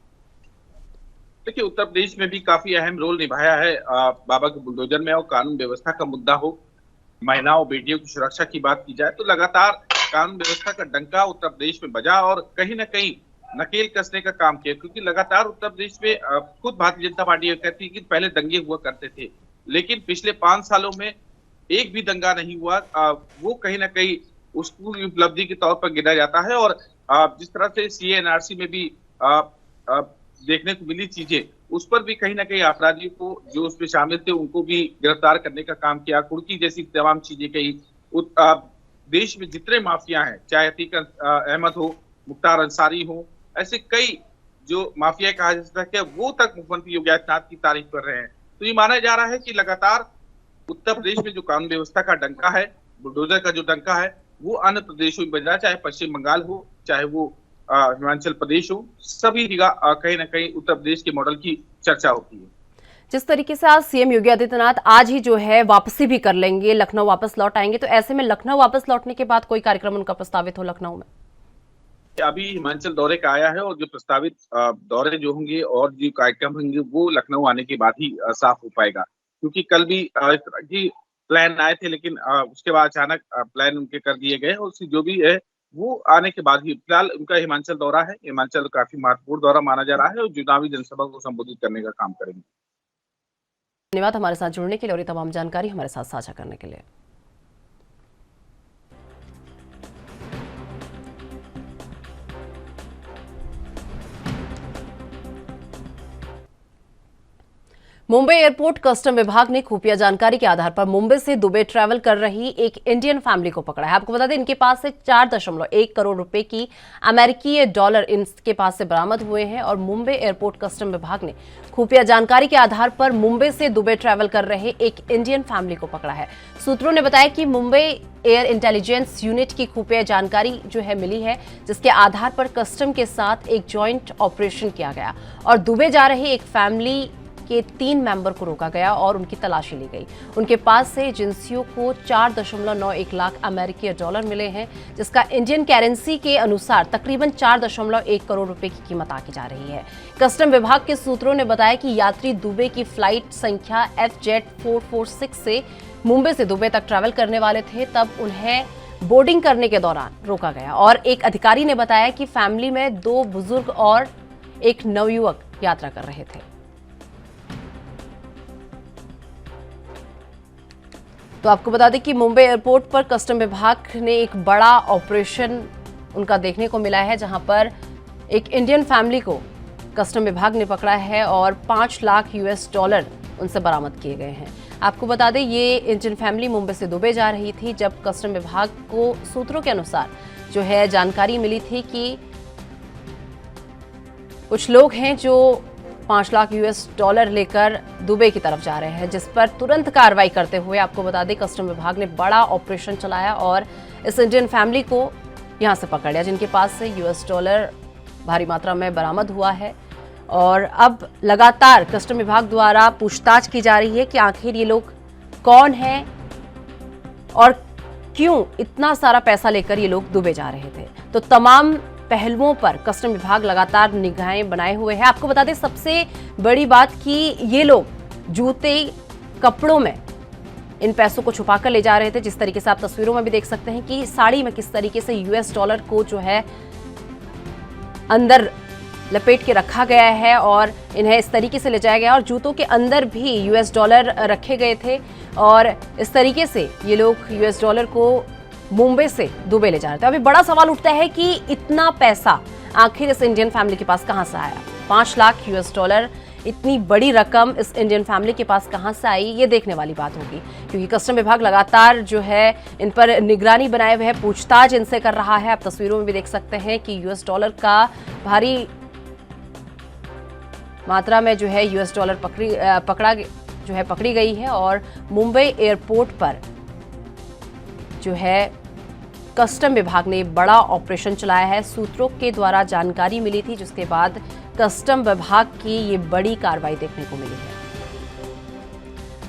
देखिए, उत्तर प्रदेश में भी काफी अहम रोल निभाया है बाबा के बुलडोजर में। और कानून व्यवस्था का मुद्दा हो, महिलाओं बेटियों की सुरक्षा की बात की जाए तो लगातार कानून व्यवस्था का डंका उत्तर प्रदेश में बजा और कहीं ना कहीं नकेल कसने का काम किया। क्योंकि लगातार उत्तर प्रदेश में खुद भारतीय जनता पार्टी कहती है कि पहले दंगे हुआ करते थे, लेकिन पिछले 5 सालों में एक भी दंगा नहीं हुआ। वो कहीं ना कहीं उसकी उपलब्धि के तौर पर गिना जाता है। और जिस तरह से CA/NRC में भी देखने को मिली चीजें, उस पर भी कहीं ना कहीं अपराधियों को जो उसमें शामिल थे उनको भी गिरफ्तार करने का काम किया। कुर्की जैसी तमाम चीजें कही। देश में जितने माफिया हैं, चाहे अतीक अहमद हो, मुख्तार अंसारी हो, ऐसे कई जो माफिया कहा जा सकता है वो तक मुख्यमंत्री योगी आदित्यनाथ की तारीफ कर रहे हैं। तो ये माना जा रहा है कि लगातार उत्तर प्रदेश में जो कानून व्यवस्था का डंका है, बुलडोजर का जो डंका है, वो अन्य प्रदेशों में बज रहा है, चाहे पश्चिम बंगाल हो, चाहे वो हिमाचल प्रदेश हो, सभी जगह कहीं ना कहीं उत्तर प्रदेश के मॉडल की चर्चा होती है। जिस तरीके से आज सीएम योगी आदित्यनाथ आज ही जो है वापसी भी कर लेंगे, लखनऊ वापस लौट आएंगे, तो ऐसे में लखनऊ वापस लौटने के बाद कोई कार्यक्रम उनका प्रस्तावित हो लखनऊ में? अभी हिमाचल दौरे का आया है और जो प्रस्तावित दौरे जो होंगे और जो कार्यक्रम होंगे वो लखनऊ आने के बाद ही साफ हो पाएगा। क्योंकि कल भी इस तरह की प्लान आए थे, लेकिन उसके बाद अचानक प्लान उनके कर दिए गए। और जो भी है वो आने के बाद ही, फिलहाल उनका हिमाचल दौरा है। हिमाचल काफी महत्वपूर्ण दौरा माना जा रहा है और चुनावी जनसभा को संबोधित करने का काम करेंगे। धन्यवाद हमारे साथ जुड़ने के लिए और ये तमाम जानकारी हमारे साथ साझा करने के लिए। मुंबई एयरपोर्ट कस्टम विभाग ने खुफिया जानकारी के आधार पर मुंबई से दुबई ट्रैवल कर रही एक इंडियन फैमिली को पकड़ा है। आपको बता दें, इनके पास से 4.1 करोड़ रुपए की अमेरिकी डॉलर इनके पास से बरामद हुए हैं। और मुंबई एयरपोर्ट कस्टम विभाग ने खुफिया जानकारी के आधार पर मुंबई से दुबई ट्रैवल कर रहे एक इंडियन फैमिली को पकड़ा है। सूत्रों ने बताया कि मुंबई एयर इंटेलिजेंस यूनिट की खुफिया जानकारी जो है मिली है, जिसके आधार पर कस्टम के साथ एक जॉइंट ऑपरेशन किया गया और दुबई जा रही एक फैमिली के 3 मेंबर को रोका गया और उनकी तलाशी ली गई। उनके पास से एजेंसियों को 4.91 लाख अमेरिकी डॉलर मिले हैं, जिसका इंडियन करेंसी के अनुसार तकरीबन 4.1 करोड़ रुपए की कीमत आकी जा रही है। कस्टम विभाग के सूत्रों ने बताया कि यात्री दुबई की फ्लाइट संख्या FZ446 से मुंबई से दुबई तक ट्रैवल करने वाले थे, तब उन्हें बोर्डिंग करने के दौरान रोका गया। और एक अधिकारी ने बताया कि फैमिली में 2 बुजुर्ग और एक नवयुवक यात्रा कर रहे थे। तो आपको बता दें कि मुंबई एयरपोर्ट पर कस्टम विभाग ने एक बड़ा ऑपरेशन उनका देखने को मिला है, जहां पर एक इंडियन फैमिली को कस्टम विभाग ने पकड़ा है और 5 लाख US डॉलर उनसे बरामद किए गए हैं। आपको बता दें, ये इंडियन फैमिली मुंबई से दुबई जा रही थी, जब कस्टम विभाग को सूत्रों के अनुसार जो है जानकारी मिली थी कि कुछ लोग हैं जो 5 लाख US डॉलर लेकर दुबई की तरफ जा रहे हैं, जिस पर तुरंत कार्रवाई करते हुए आपको बता दें कस्टम विभाग ने बड़ा ऑपरेशन चलाया और इस इंडियन फैमिली को यहां से पकड़ लिया, जिनके पास से US डॉलर भारी मात्रा में बरामद हुआ है। और अब लगातार कस्टम विभाग द्वारा पूछताछ की जा रही है कि आखिर ये लोग कौन हैं और क्यों इतना सारा पैसा लेकर ये लोग दुबई जा रहे थे। तो तमाम पहलुओं पर कस्टम विभाग लगातार निगाहें बनाए हुए है। आपको बता दें, सबसे बड़ी बात कि ये लोग जूते, कपड़ों में इन पैसों को छुपाकर ले जा रहे थे। जिस तरीके से आप तस्वीरों में भी देख सकते हैं कि साड़ी में किस तरीके से US डॉलर को जो है अंदर लपेट के रखा गया है और इन्हें इस तरीके से ले जाया गया और जूतों के अंदर भी US डॉलर रखे गए थे। और इस तरीके से ये लोग US डॉलर को मुंबई से दुबई ले जा रहे थे। अभी बड़ा सवाल उठता है कि इतना पैसा आखिर इस इंडियन फैमिली के पास कहां से आया। 5 लाख US डॉलर इतनी बड़ी रकम इस इंडियन फैमिली के पास कहां से आई, ये देखने वाली बात होगी, क्योंकि कस्टम विभाग लगातार जो है इन पर निगरानी बनाए हुए है, पूछताछ इनसे कर रहा है। आप तस्वीरों में भी देख सकते हैं कि यूएस डॉलर का भारी मात्रा में जो है यूएस डॉलर पकड़ी गई है और मुंबई एयरपोर्ट पर जो है कस्टम विभाग ने बड़ा ऑपरेशन चलाया है। सूत्रों के द्वारा जानकारी मिली थी, जिसके बाद कस्टम विभाग की ये बड़ी कार्रवाई देखने को मिली है।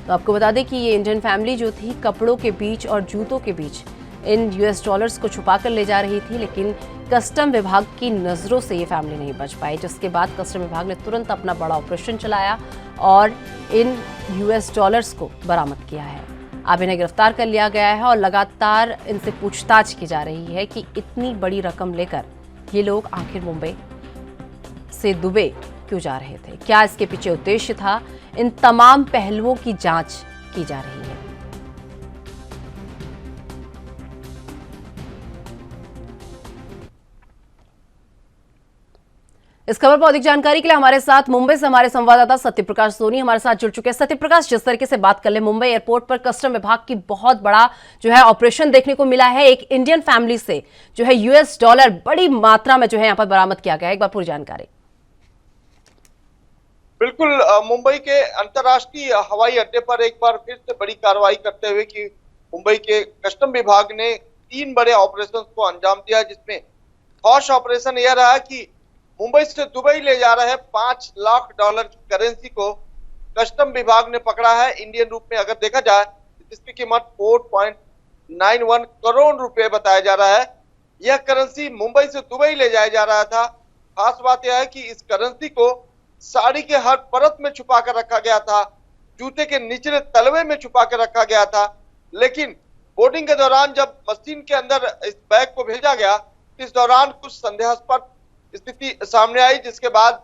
तो आपको बता दें कि ये इंडियन फैमिली जो थी कपड़ों के बीच और जूतों के बीच इन यूएस डॉलर्स को छुपाकर ले जा रही थी, लेकिन कस्टम विभाग की नज़रों से ये फैमिली नहीं बच पाई, जिसके बाद कस्टम विभाग ने तुरंत अपना बड़ा ऑपरेशन चलाया और इन यूएस डॉलर्स को बरामद किया है। अब इन्हें गिरफ्तार कर लिया गया है और लगातार इनसे पूछताछ की जा रही है कि इतनी बड़ी रकम लेकर ये लोग आखिर मुंबई से दुबई क्यों जा रहे थे, क्या इसके पीछे उद्देश्य था। इन तमाम पहलुओं की जांच की जा रही है। इस खबर पर अधिक जानकारी के लिए हमारे साथ मुंबई से हमारे संवाददाता सत्यप्रकाश सोनी हमारे साथ जुड़ चुके हैं। सत्यप्रकाश, जिस तरीके से बात कर ले, मुंबई एयरपोर्ट पर कस्टम विभाग की बहुत बड़ा जो है ऑपरेशन देखने को मिला है। एक इंडियन फैमिली से जो है यूएस डॉलर बड़ी मात्रा में जो है यहाँ पर बरामद किया गया है। एक बार पूरी जानकारी। बिल्कुल, मुंबई के अंतर्राष्ट्रीय हवाई अड्डे पर एक बार फिर से बड़ी कार्रवाई करते हुए कि मुंबई के कस्टम विभाग ने 3 बड़े ऑपरेशन को अंजाम दिया, जिसमें खास ऑपरेशन यह रहा कि मुंबई से दुबई ले जा रहे 5 लाख डॉलर की करेंसी को कस्टम विभाग ने पकड़ा है। इंडियन रूप में अगर देखा जाए जिसकी कीमत 4.91 करोड़ रुपए बताया जा रहा है। यह करेंसी मुंबई से दुबई ले जाया जा रहा था। खास बात यह है कि इस करेंसी को साड़ी के हर परत में छुपा कर रखा गया था, जूते के निचले तलवे में छुपा कर रखा गया था, लेकिन बोर्डिंग के दौरान जब मशीन के अंदर इस बैग को भेजा गया, इस दौरान कुछ संदेहास्पद स्थिति सामने आई, जिसके बाद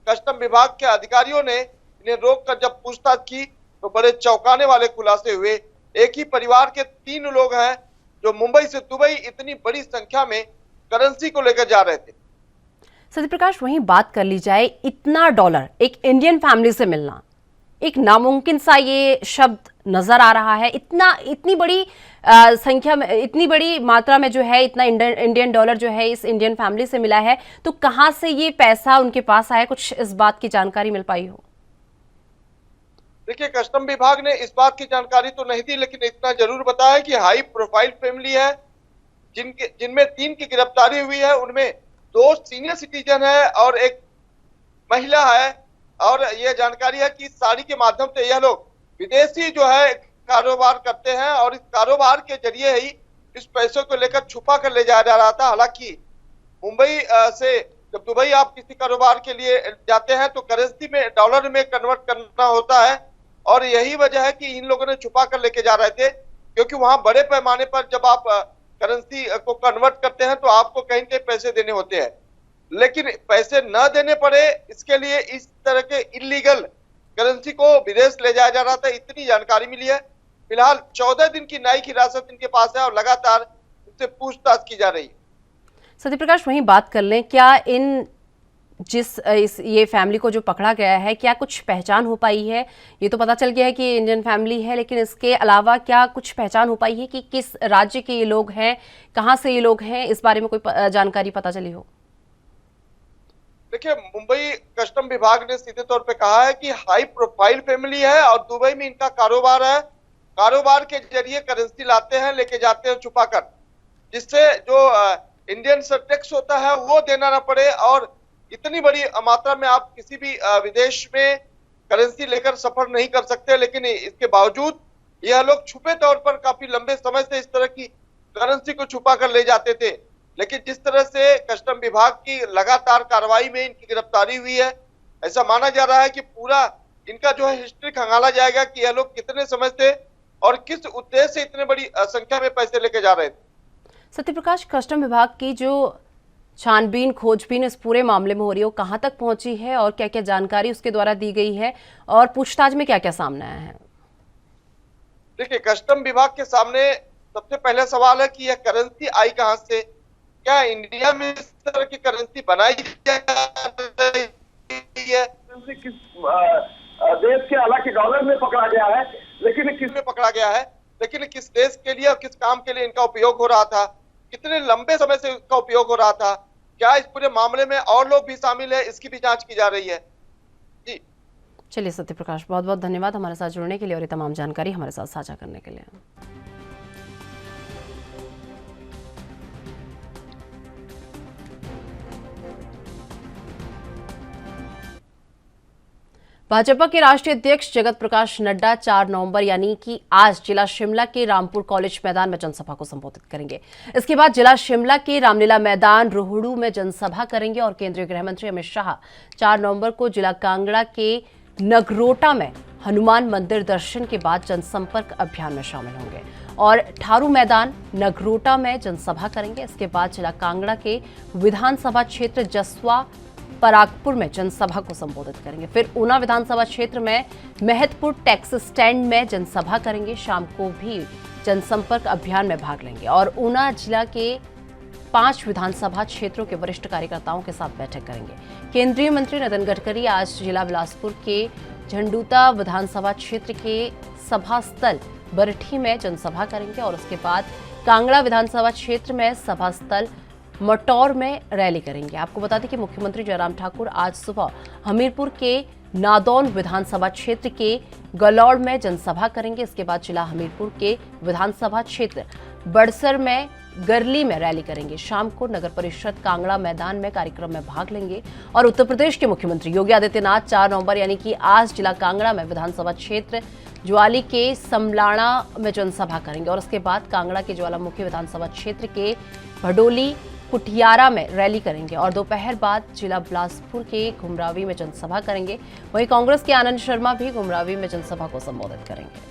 कस्टम विभाग के अधिकारियों ने इन्हें रोककर जब पूछताछ की तो बड़े चौंकाने वाले खुलासे हुए। एक ही परिवार के 3 लोग हैं जो मुंबई से दुबई इतनी बड़ी संख्या में करेंसी को लेकर जा रहे थे। सत्यप्रकाश, वहीं बात कर ली जाए, इतना डॉलर एक इंडियन फैमिली से मिलना एक नामुमकिन सा ये शब्द नजर आ रहा है। इतनी बड़ी संख्या में, इतनी बड़ी मात्रा में जो है इतना इंडियन डॉलर जो है इस इंडियन फैमिली से मिला है, तो कहां से ये पैसा उनके पास आया, कुछ इस बात की जानकारी मिल पाई हो? देखिए, कस्टम विभाग ने इस बात की जानकारी तो नहीं दी, लेकिन इतना जरूर बताया कि हाई प्रोफाइल फैमिली है, जिनमें 3 की गिरफ्तारी हुई है। उनमें 2 सीनियर सिटीजन है और एक महिला है। और यह जानकारी है कि साड़ी के माध्यम से यह लोग विदेशी जो है कारोबार करते हैं और इस कारोबार के जरिए ही इस पैसों को लेकर छुपा कर ले जाया जा रहा था। हालांकि मुंबई से जब दुबई आप किसी कारोबार के लिए जाते हैं तो करेंसी में डॉलर में कन्वर्ट करना होता है, और यही वजह है कि इन लोगों ने छुपा कर लेके जा रहे थे, क्योंकि वहां बड़े पैमाने पर जब आप करेंसी को कन्वर्ट करते हैं तो आपको कहीं कहीं पैसे देने होते हैं, लेकिन पैसे न देने पड़े, इसके लिए इस तरह के इलीगल करेंसी को विदेश ले जाया जा रहा था, इतनी जानकारी मिली है। फिलहाल 14 दिन की न्यायिक हिरासत इनके पास है और लगातार इनसे पूछताछ की जा रही है। सत्यप्रकाश, वहीं बात कर लें, क्या ये फैमिली को जो पकड़ा गया है, क्या कुछ पहचान हो पाई है? ये तो पता चल गया है कि इंडियन फैमिली है, लेकिन इसके अलावा क्या कुछ पहचान हो पाई है कि किस राज्य के ये लोग हैं, कहां से ये लोग हैं, इस बारे में कोई जानकारी पता चली हो? देखिए, मुंबई कस्टम विभाग ने सीधे तौर पे कहा है कि हाई प्रोफाइल फैमिली है और दुबई में इनका कारोबार है। कारोबार के जरिए करेंसी लाते हैं, लेके जाते हैं छुपाकर, जिससे जो इंडियन टैक्स होता है वो देना ना पड़े। और इतनी बड़ी मात्रा में आप किसी भी विदेश में करेंसी लेकर सफर नहीं कर सकते, लेकिन इसके बावजूद यह लोग छुपे तौर पर काफी लंबे समय से इस तरह की करेंसी को छुपा कर ले जाते थे। लेकिन जिस तरह से कस्टम विभाग की लगातार कार्रवाई में इनकी गिरफ्तारी हुई है, ऐसा माना जा रहा है कि पूरा इनका जो है हिस्ट्री खंगाला जाएगा कि यह लोग कितने समय से और किस उद्देश्य से इतने बड़ी संख्या में पैसे लेके जा रहे थे। सत्यप्रकाश, कस्टम विभाग की जो छानबीन खोजबीन इस पूरे मामले में हो रही है, वो कहां तक पहुंची है और क्या क्या जानकारी उसके द्वारा दी गई है और पूछताछ में क्या क्या सामने आया है? देखिए, कस्टम विभाग के सामने सबसे पहले सवाल है कि यह करेंसी आई कहां से, क्या इंडिया में इस तरह की करेंसी बनाई जा रही है, किस देश के हालांकि डॉलर में पकड़ा गया है, लेकिन किस में पकड़ा गया है, लेकिन किस देश के लिए और किस काम के लिए इनका उपयोग हो रहा था, कितने लंबे समय से इसका उपयोग हो रहा था, क्या इस पूरे मामले में और लोग भी शामिल है, इसकी भी जांच की जा रही है। जी चलिए सत्य प्रकाश, बहुत बहुत धन्यवाद हमारे साथ जुड़ने के लिए और ये तमाम जानकारी हमारे साथ साझा करने के लिए। भाजपा के राष्ट्रीय अध्यक्ष जगत प्रकाश नड्डा 4 नवंबर यानी कि आज जिला शिमला के रामपुर कॉलेज मैदान में जनसभा को संबोधित करेंगे। इसके बाद जिला शिमला के रामलीला मैदान रोहड़ू में जनसभा करेंगे और केंद्रीय गृह मंत्री अमित शाह 4 नवंबर को जिला कांगड़ा के नगरोटा में हनुमान मंदिर दर्शन के बाद जनसंपर्क अभियान में शामिल होंगे और ठारू मैदान नगरोटा में जनसभा करेंगे। इसके बाद जिला कांगड़ा के विधानसभा क्षेत्र जसवा परागपुर में जनसभा को संबोधित करेंगे। फिर ऊना विधानसभा क्षेत्र में महतपुर टैक्सी स्टैंड में जनसभा करेंगे। शाम को भी जनसंपर्क अभियान में भाग लेंगे और ऊना जिला के 5 विधानसभा क्षेत्रों के वरिष्ठ कार्यकर्ताओं के साथ बैठक करेंगे। केंद्रीय मंत्री नितिन गडकरी आज जिला बिलासपुर के झंडूता विधानसभा क्षेत्र के सभा स्थल बरठी में जनसभा करेंगे और उसके बाद कांगड़ा विधानसभा क्षेत्र में सभा स्थल मटौर में रैली करेंगे। आपको बता दें कि मुख्यमंत्री जयराम ठाकुर आज सुबह हमीरपुर के नादौन विधानसभा क्षेत्र के गलौड़ में जनसभा करेंगे। इसके बाद जिला हमीरपुर के विधानसभा क्षेत्र बड़सर में गरली में रैली करेंगे। शाम को नगर परिषद कांगड़ा मैदान में कार्यक्रम में भाग लेंगे और उत्तर प्रदेश के मुख्यमंत्री योगी आदित्यनाथ 4 नवंबर यानी कि आज जिला कांगड़ा में विधानसभा क्षेत्र ज्वाली के समलाणा में जनसभा करेंगे और उसके बाद कांगड़ा के ज्वालामुखी विधानसभा क्षेत्र के भडोली कुटियारा में रैली करेंगे और दोपहर बाद जिला बिलासपुर के घुमरावी में जनसभा करेंगे। वहीं कांग्रेस के आनंद शर्मा भी घुमरावी में जनसभा को संबोधित करेंगे।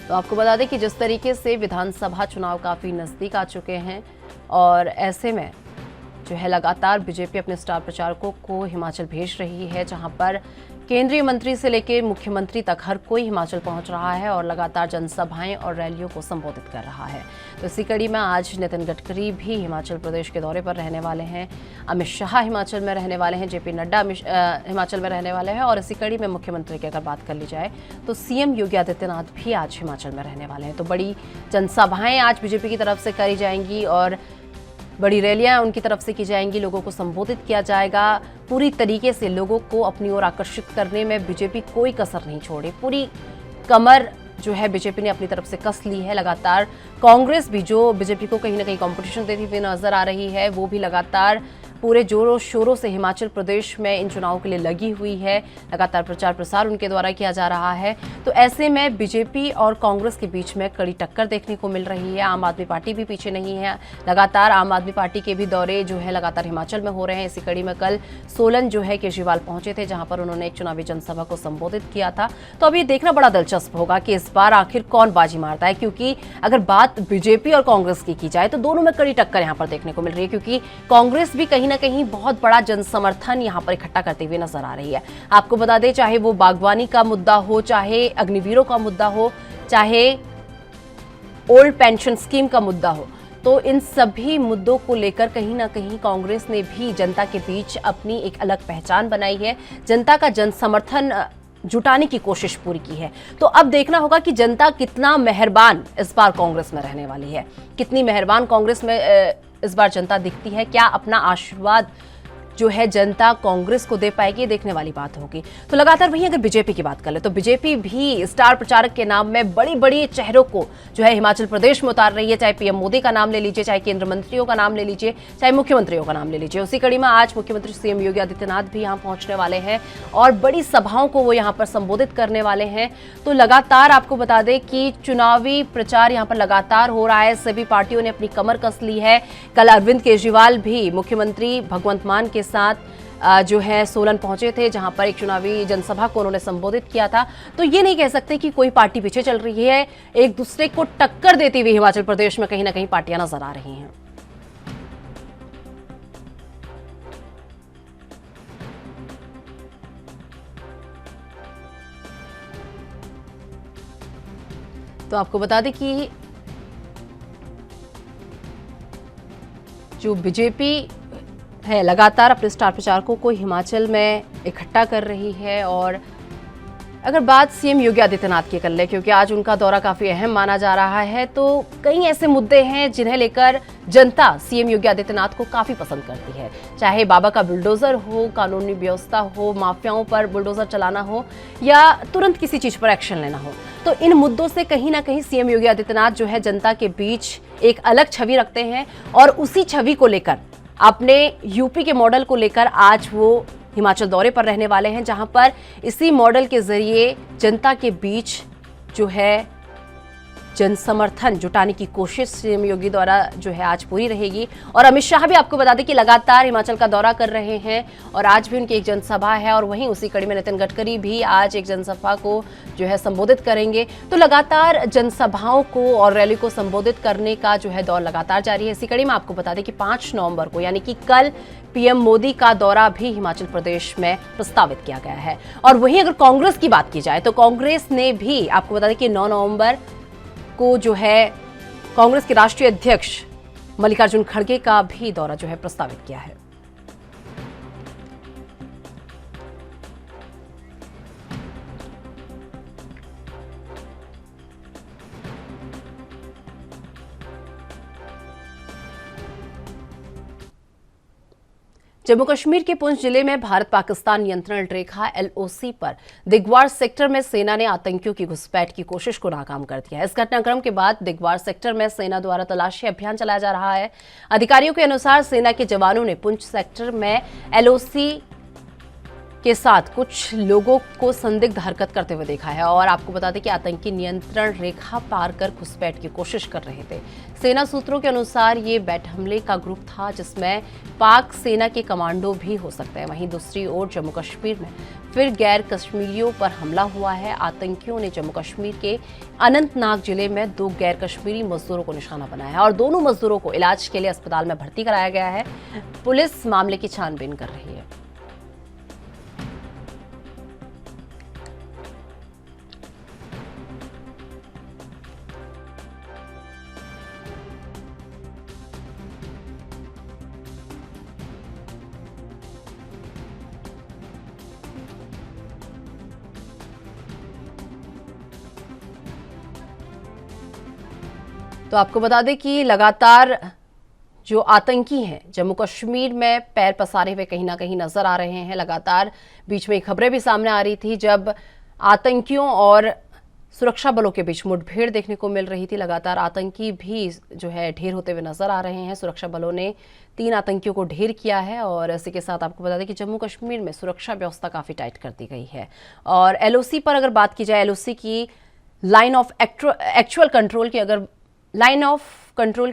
तो आपको बता दें कि जिस तरीके से विधानसभा चुनाव काफी नजदीक आ चुके हैं और ऐसे में जो है लगातार बीजेपी अपने स्टार प्रचारकों को हिमाचल भेज रही है, जहां पर केंद्रीय मंत्री से लेकर मुख्यमंत्री तक हर कोई हिमाचल पहुंच रहा है और लगातार जनसभाएं और रैलियों को संबोधित कर रहा है। तो इसी कड़ी में आज नितिन गडकरी भी हिमाचल प्रदेश के दौरे पर रहने वाले हैं, अमित शाह हिमाचल में रहने वाले हैं, जेपी नड्डा हिमाचल में रहने वाले हैं और इसी कड़ी में मुख्यमंत्री की अगर बात कर ली जाए तो सीएम योगी आदित्यनाथ भी आज हिमाचल में रहने वाले हैं। तो बड़ी जनसभाएं आज बीजेपी की तरफ से करी जाएंगी और बड़ी रैलियां उनकी तरफ से की जाएंगी, लोगों को संबोधित किया जाएगा। पूरी तरीके से लोगों को अपनी ओर आकर्षित करने में बीजेपी कोई कसर नहीं छोड़े, पूरी कमर जो है बीजेपी ने अपनी तरफ से कस ली है। लगातार कांग्रेस भी जो बीजेपी को कहीं ना कहीं कंपटीशन देती हुई नजर आ रही है, वो भी लगातार पूरे जोरों शोरों से हिमाचल प्रदेश में इन चुनावों के लिए लगी हुई है। लगातार प्रचार प्रसार उनके द्वारा किया जा रहा है। तो ऐसे में बीजेपी और कांग्रेस के बीच में कड़ी टक्कर देखने को मिल रही है। आम आदमी पार्टी भी पीछे नहीं है। लगातार आम आदमी पार्टी के भी दौरे जो है लगातार हिमाचल में हो रहे हैं। इसी कड़ी में कल सोलन जो है केजरीवाल पहुंचे थे, जहां पर उन्होंने एक चुनावी जनसभा को संबोधित किया था। तो अब ये देखना बड़ा दिलचस्प होगा कि इस बार आखिर कौन बाजी मारता है, क्योंकि अगर बात बीजेपी और कांग्रेस की जाए तो दोनों में कड़ी टक्कर यहां पर देखने को मिल रही है, क्योंकि कांग्रेस भी कहीं ना कहीं बहुत बड़ा जनसमर्थन यहां पर इकट्ठा करते हुए नजर आ रही है। आपको बता दें, चाहे वो बागवानी का मुद्दा हो, चाहे अग्निवीरों का मुद्दा हो, चाहे ओल्ड पेंशन स्कीम का मुद्दा हो, तो इन सभी मुद्दों को लेकर कहीं ना कहीं कांग्रेस ने भी जनता के बीच अपनी एक अलग पहचान बनाई है, जनता का जन समर्थन जुटाने की कोशिश पूरी की है। तो अब देखना होगा कि जनता कितना मेहरबान इस बार कांग्रेस में रहने वाली है, कितनी मेहरबान कांग्रेस में इस बार जनता दिखती है, क्या अपना आशीर्वाद जो है जनता कांग्रेस को दे पाएगी, ये देखने वाली बात होगी। तो लगातार वहीं अगर बीजेपी की बात कर ले तो बीजेपी भी स्टार प्रचारक के नाम में बड़ी बड़ी चेहरों को जो है हिमाचल प्रदेश में उतार रही है। चाहे पीएम मोदी का नाम ले लीजिए, चाहे केंद्रीय मंत्रियों का नाम ले लीजिए, चाहे मुख्यमंत्रियों का नाम ले लीजिए। उसी कड़ी में आज मुख्यमंत्री सीएम योगी आदित्यनाथ भी यहाँ पहुंचने वाले हैं और बड़ी सभाओं को वो यहाँ पर संबोधित करने वाले हैं। तो लगातार आपको बता दें कि चुनावी प्रचार यहाँ पर लगातार हो रहा है। सभी पार्टियों ने अपनी कमर कस ली है। कल अरविंद केजरीवाल भी मुख्यमंत्री भगवंत मान के साथ जो है सोलन पहुंचे थे, जहां पर एक चुनावी जनसभा को उन्होंने संबोधित किया था। तो ये नहीं कह सकते कि कोई पार्टी पीछे चल रही है, एक दूसरे को टक्कर देती हुई हिमाचल प्रदेश में कहीं ना कहीं पार्टियां नजर आ रही हैं। तो आपको बता दें कि जो बीजेपी है लगातार अपने स्टार प्रचारकों को हिमाचल में इकट्ठा कर रही है। और अगर बात सीएम योगी आदित्यनाथ की कर ले, क्योंकि आज उनका दौरा काफी अहम माना जा रहा है, तो कई ऐसे मुद्दे हैं जिन्हें लेकर जनता सीएम योगी आदित्यनाथ को काफी पसंद करती है। चाहे बाबा का बुलडोजर हो, कानूनी व्यवस्था हो, माफियाओं पर बुलडोजर चलाना हो या तुरंत किसी चीज पर एक्शन लेना हो, तो इन मुद्दों से कहीं ना कहीं सीएम योगी आदित्यनाथ जो है जनता के बीच एक अलग छवि रखते हैं। और उसी छवि को लेकर, अपने यूपी के मॉडल को लेकर आज वो हिमाचल दौरे पर रहने वाले हैं, जहां पर इसी मॉडल के जरिए जनता के बीच जो है जन समर्थन जुटाने की कोशिश सीएम योगी द्वारा जो है आज पूरी रहेगी। और अमित शाह भी आपको बता दें कि लगातार हिमाचल का दौरा कर रहे हैं और आज भी उनकी एक जनसभा है। और वहीं उसी कड़ी में नितिन गडकरी भी आज एक जनसभा को जो है संबोधित करेंगे। तो लगातार जनसभाओं को और रैली को संबोधित करने का जो है दौर लगातार जारी है। इसी कड़ी में आपको बता दें कि 5 नवंबर को यानी कि कल पीएम मोदी का दौरा भी हिमाचल प्रदेश में प्रस्तावित किया गया है। और वहीं अगर कांग्रेस की बात की जाए तो कांग्रेस ने भी आपको बता दें कि 9 नवंबर को जो है कांग्रेस के राष्ट्रीय अध्यक्ष मल्लिकार्जुन खड़गे का भी दौरा जो है प्रस्तावित किया है। जम्मू कश्मीर के पुंछ जिले में भारत पाकिस्तान नियंत्रण रेखा एलओसी पर दिगवार सेक्टर में सेना ने आतंकियों की घुसपैठ की कोशिश को नाकाम कर दिया है। इस घटनाक्रम के बाद दिगवार सेक्टर में सेना द्वारा तलाशी अभियान चलाया जा रहा है। अधिकारियों के अनुसार सेना के जवानों ने पुंछ सेक्टर में एलओसी के साथ कुछ लोगों को संदिग्ध हरकत करते हुए देखा है। और आपको बता दें कि आतंकी नियंत्रण रेखा पार कर घुसपैठ की कोशिश कर रहे थे। सेना सूत्रों के अनुसार ये बैट हमले का ग्रुप था जिसमें पाक सेना के कमांडो भी हो सकते हैं। वहीं दूसरी ओर जम्मू कश्मीर में फिर गैर कश्मीरियों पर हमला हुआ है। आतंकियों ने जम्मू कश्मीर के अनंतनाग जिले में 2 गैर कश्मीरी मजदूरों को निशाना बनाया है और दोनों मजदूरों को इलाज के लिए अस्पताल में भर्ती कराया गया है। पुलिस मामले की छानबीन कर रही है। तो आपको बता दें कि लगातार जो आतंकी हैं जम्मू कश्मीर में पैर पसारे हुए कहीं ना कहीं नजर आ रहे हैं। लगातार बीच में खबरें भी सामने आ रही थी जब आतंकियों और सुरक्षा बलों के बीच मुठभेड़ देखने को मिल रही थी। लगातार आतंकी भी जो है ढेर होते हुए नजर आ रहे हैं। सुरक्षा बलों ने 3 आतंकियों को ढेर किया है। और इसी के साथ आपको बता दें कि जम्मू कश्मीर में सुरक्षा व्यवस्था काफी टाइट कर दी गई है। और एलओसी पर अगर बात की जाए, एलओसी की लाइन ऑफ एक्चुअल कंट्रोल की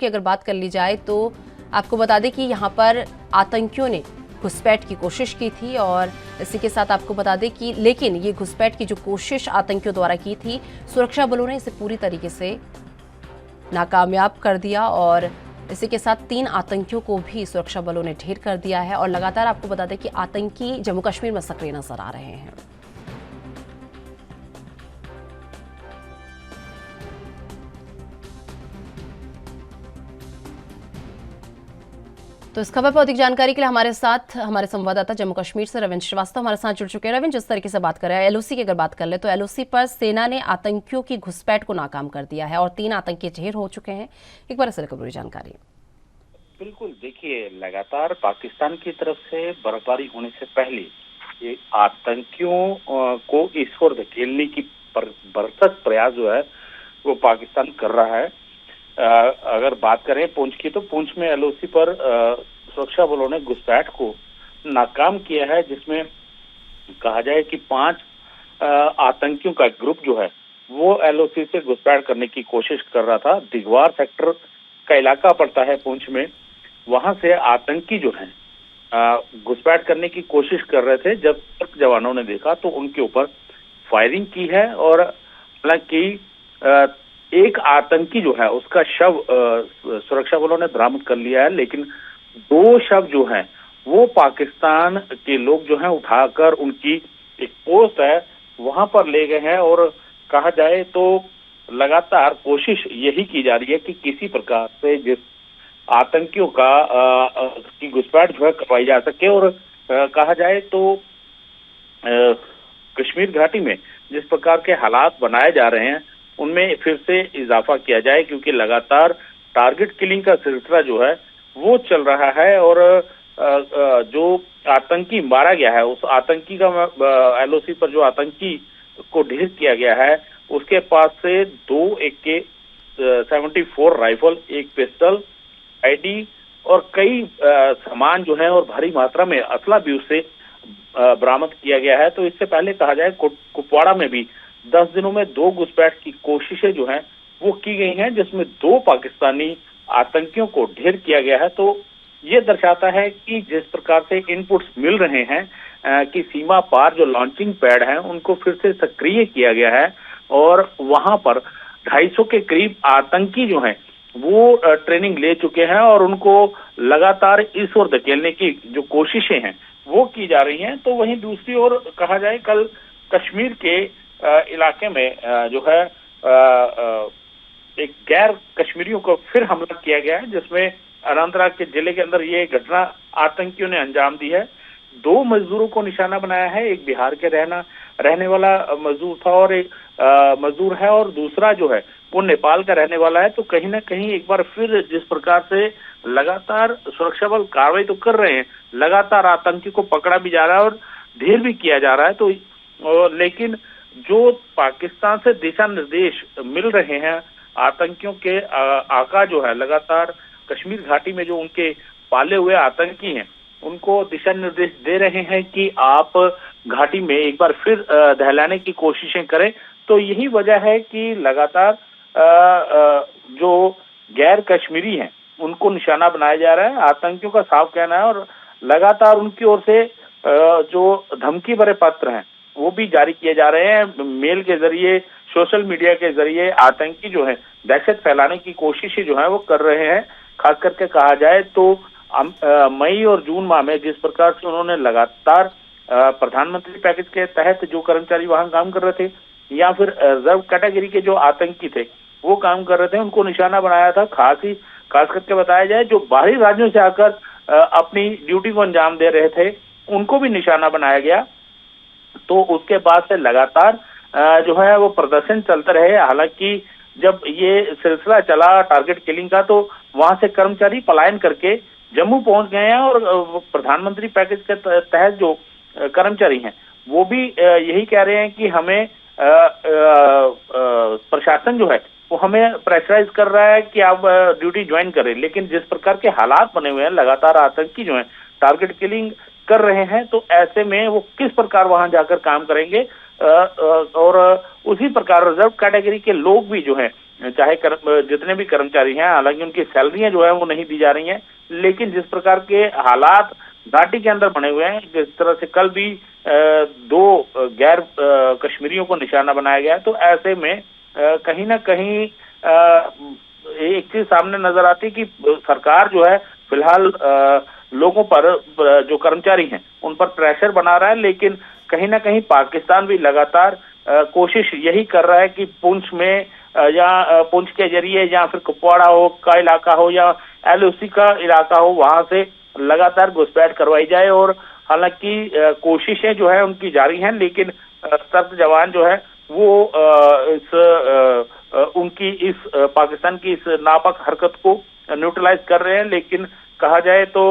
अगर बात कर ली जाए तो आपको बता दें कि यहां पर आतंकियों ने घुसपैठ की कोशिश की थी। और इसी के साथ आपको बता दें कि लेकिन ये घुसपैठ की जो कोशिश आतंकियों द्वारा की थी, सुरक्षा बलों ने इसे पूरी तरीके से नाकामयाब कर दिया। और इसी के साथ 3 आतंकियों को भी सुरक्षा बलों ने ढेर कर दिया है। और लगातार आपको बता दें कि आतंकी जम्मू कश्मीर में सक्रिय नजर आ रहे हैं। तो इस खबर पर अधिक जानकारी के लिए हमारे साथ हमारे संवाददाता जम्मू कश्मीर से रविंद्र श्रीवास्तव हमारे साथ जुड़ चुके हैं। रविंद्र, जिस तरीके से बात कर रहे हैं एलओसी की अगर बात कर ले तो एलओसी पर सेना ने आतंकियों की घुसपैठ को नाकाम कर दिया है और 3 आतंकी ढेर हो चुके हैं। एक बार इससे पूरी जानकारी। बिल्कुल, देखिए लगातार पाकिस्तान की तरफ से बर्फबारी होने से पहले ये आतंकियों को इस ओर धकेलने की बरसक प्रयास जो है वो पाकिस्तान कर रहा है। अगर बात करें पुंछ की, तो पुंछ में एलओसी पर सुरक्षा बलों ने घुसपैठ को नाकाम किया है, जिसमें कहा जाए कि 5 आतंकियों का ग्रुप जो है वो एलओसी से घुसपैठ करने की कोशिश कर रहा था। दिगवार सेक्टर का इलाका पड़ता है पुंछ में, वहां से आतंकी जो है घुसपैठ करने की कोशिश कर रहे थे। जब तक जवानों ने देखा तो उनके ऊपर फायरिंग की है। और हालांकि एक आतंकी जो है उसका शव सुरक्षा बलों ने बरामद कर लिया है, लेकिन 2 शव जो हैं वो पाकिस्तान के लोग जो हैं उठाकर उनकी एक पोस्ट है वहां पर ले गए हैं। और कहा जाए तो लगातार कोशिश यही की जा रही है कि किसी प्रकार से जिस आतंकियों की घुसपैठ जो है करवाई जा सके। और कहा जाए तो कश्मीर घाटी में जिस प्रकार के हालात बनाए जा रहे हैं उनमें फिर से इजाफा किया जाए, क्योंकि लगातार टारगेट किलिंग का सिलसिला जो है वो चल रहा है। और जो आतंकी मारा गया है उस आतंकी का एलओसी पर जो आतंकी को ढेर किया गया है उसके पास से 2 AK-74 राइफल, एक पिस्टल, आईडी और कई सामान जो है और भारी मात्रा में असला भी उससे बरामद किया गया है। तो इससे पहले कहा जाए कुपवाड़ा में भी 10 दिनों में 2 घुसपैठ की कोशिशें जो हैं वो की गई हैं, जिसमें 2 पाकिस्तानी आतंकियों को ढेर किया गया है। तो ये दर्शाता है कि जिस प्रकार से इनपुट्स मिल रहे हैं कि सीमा पार जो लॉन्चिंग पैड हैं उनको फिर से सक्रिय किया गया है और वहां पर 250 के करीब आतंकी जो हैं वो ट्रेनिंग ले चुके हैं और उनको लगातार इस ओर धकेलने की जो कोशिशें हैं वो की जा रही हैं। तो वहीं दूसरी ओर कहा जाए कल कश्मीर के इलाके में जो है एक गैर कश्मीरियों को फिर हमला किया गया है, जिसमें अनंतनाग के जिले के अंदर ये घटना आतंकियों ने अंजाम दी है। 2 मजदूरों को निशाना बनाया है, एक बिहार के रहने वाला मजदूर था और एक मजदूर है और दूसरा जो है वो नेपाल का रहने वाला है। तो कहीं ना कहीं एक बार फिर जिस प्रकार से लगातार सुरक्षा बल कार्रवाई तो कर रहे हैं, लगातार आतंकी को पकड़ा भी जा रहा है और ढेर भी किया जा रहा है। तो लेकिन जो पाकिस्तान से दिशा निर्देश मिल रहे हैं आतंकियों के आका जो है लगातार कश्मीर घाटी में जो उनके पाले हुए आतंकी हैं उनको दिशा निर्देश दे रहे हैं कि आप घाटी में एक बार फिर दहलाने की कोशिशें करें। तो यही वजह है कि लगातार जो गैर कश्मीरी हैं उनको निशाना बनाया जा रहा है। आतंकियों का साफ कहना है और लगातार उनकी ओर से जो धमकी भरे पत्र हैं वो भी जारी किए जा रहे हैं। मेल के जरिए, सोशल मीडिया के जरिए आतंकी जो है दहशत फैलाने की कोशिशें जो है वो कर रहे हैं। खास करके कहा जाए तो मई और जून माह में जिस प्रकार से उन्होंने लगातार प्रधानमंत्री पैकेज के तहत जो कर्मचारी वहां काम कर रहे थे या फिर रिजर्व कैटेगरी के जो आतंकी थे वो काम कर रहे थे उनको निशाना बनाया था। खास करके बताया जाए जो बाहरी राज्यों से आकर अपनी ड्यूटी को अंजाम दे रहे थे उनको भी निशाना बनाया गया। तो उसके बाद से लगातार जो है वो प्रदर्शन चलते रहे। हालांकि जब ये सिलसिला चला टारगेट किलिंग का तो वहां से कर्मचारी पलायन करके जम्मू पहुंच गए हैं और प्रधानमंत्री पैकेज के तहत जो कर्मचारी हैं वो भी यही कह रहे हैं कि हमें प्रशासन जो है वो हमें प्रेशराइज कर रहा है कि आप ड्यूटी ज्वाइन करें। लेकिन जिस प्रकार के हालात बने हुए हैं लगातार आतंकी जो है टारगेट किलिंग कर रहे हैं तो ऐसे में वो किस प्रकार वहां जाकर काम करेंगे। और उसी प्रकार रिजर्व कैटेगरी के लोग भी जो हैं चाहे जितने भी कर्मचारी हैं, हालांकि उनकी सैलरियां जो है वो नहीं दी जा रही हैं, लेकिन जिस प्रकार के हालात घाटी के अंदर बने हुए हैं, जिस तरह से कल भी 2 गैर कश्मीरियों को निशाना बनाया गया है, तो ऐसे में कहीं ना कहीं एक चीज सामने नजर आती है कि सरकार जो है फिलहाल लोगों पर जो कर्मचारी हैं उन पर प्रेशर बना रहा है। लेकिन कहीं ना कहीं पाकिस्तान भी लगातार कोशिश यही कर रहा है कि पुंछ में या पुंछ के जरिए या फिर कुपवाड़ा हो का इलाका हो या एलओसी का इलाका हो वहां से लगातार घुसपैठ करवाई जाए। और हालांकि कोशिशें जो है उनकी जारी हैं, लेकिन सर्द जवान जो है वो उनकी इस पाकिस्तान की इस नापाक हरकत को न्यूट्रलाइज कर रहे हैं। लेकिन कहा जाए तो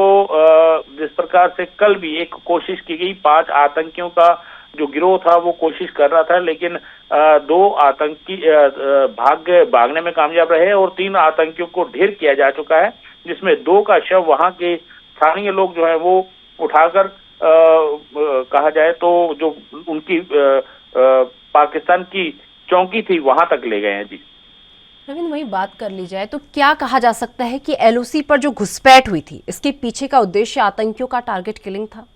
जिस प्रकार से कल भी एक कोशिश की गई, 5 आतंकियों का जो गिरोह था वो कोशिश कर रहा था, लेकिन 2 आतंकी भागने में कामयाब रहे और 3 आतंकियों को ढेर किया जा चुका है, जिसमें 2 का शव वहां के स्थानीय लोग जो है वो उठाकर कहा जाए तो जो उनकी पाकिस्तान की चौकी थी वहां तक ले गए हैं। जी रविंद्र, वही बात कर ली जाए तो क्या कहा जा सकता है कि एलओसी पर जो घुसपैठ हुई थी इसके पीछे का उद्देश्य आतंकियों का टारगेट किलिंग था?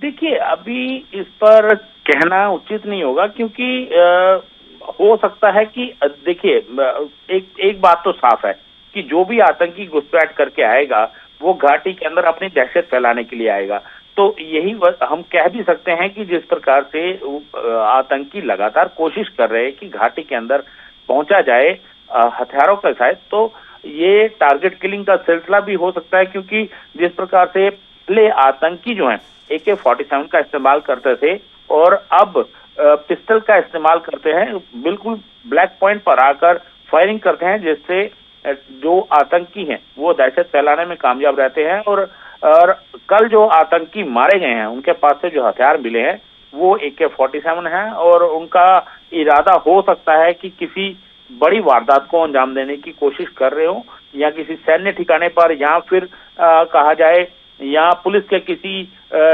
देखिए, अभी इस पर कहना उचित नहीं होगा, क्योंकि हो सकता है कि देखिए एक बात तो साफ है कि जो भी आतंकी घुसपैठ करके आएगा वो घाटी के अंदर अपनी दहशत फैलाने के लिए आएगा। तो यही हम कह भी सकते हैं कि जिस प्रकार से आतंकी लगातार कोशिश कर रहे हैं कि घाटी के अंदर पहुंचा जाए हथियारों के साथ, तो ये टारगेट किलिंग का सिलसिला भी हो सकता है, क्योंकि जिस प्रकार से पहले आतंकी जो हैं AK-47 का इस्तेमाल करते थे और अब पिस्टल का इस्तेमाल करते हैं, बिल्कुल ब्लैक पॉइंट पर आकर फायरिंग करते हैं, जिससे जो आतंकी हैं वो दहशत फैलाने में कामयाब रहते हैं। और कल जो आतंकी मारे गए हैं उनके पास से जो हथियार मिले हैं वो AK-47 है, और उनका इरादा हो सकता है कि किसी बड़ी वारदात को अंजाम देने की कोशिश कर रहे हो, या किसी सैन्य ठिकाने पर, या फिर कहा जाए या पुलिस के किसी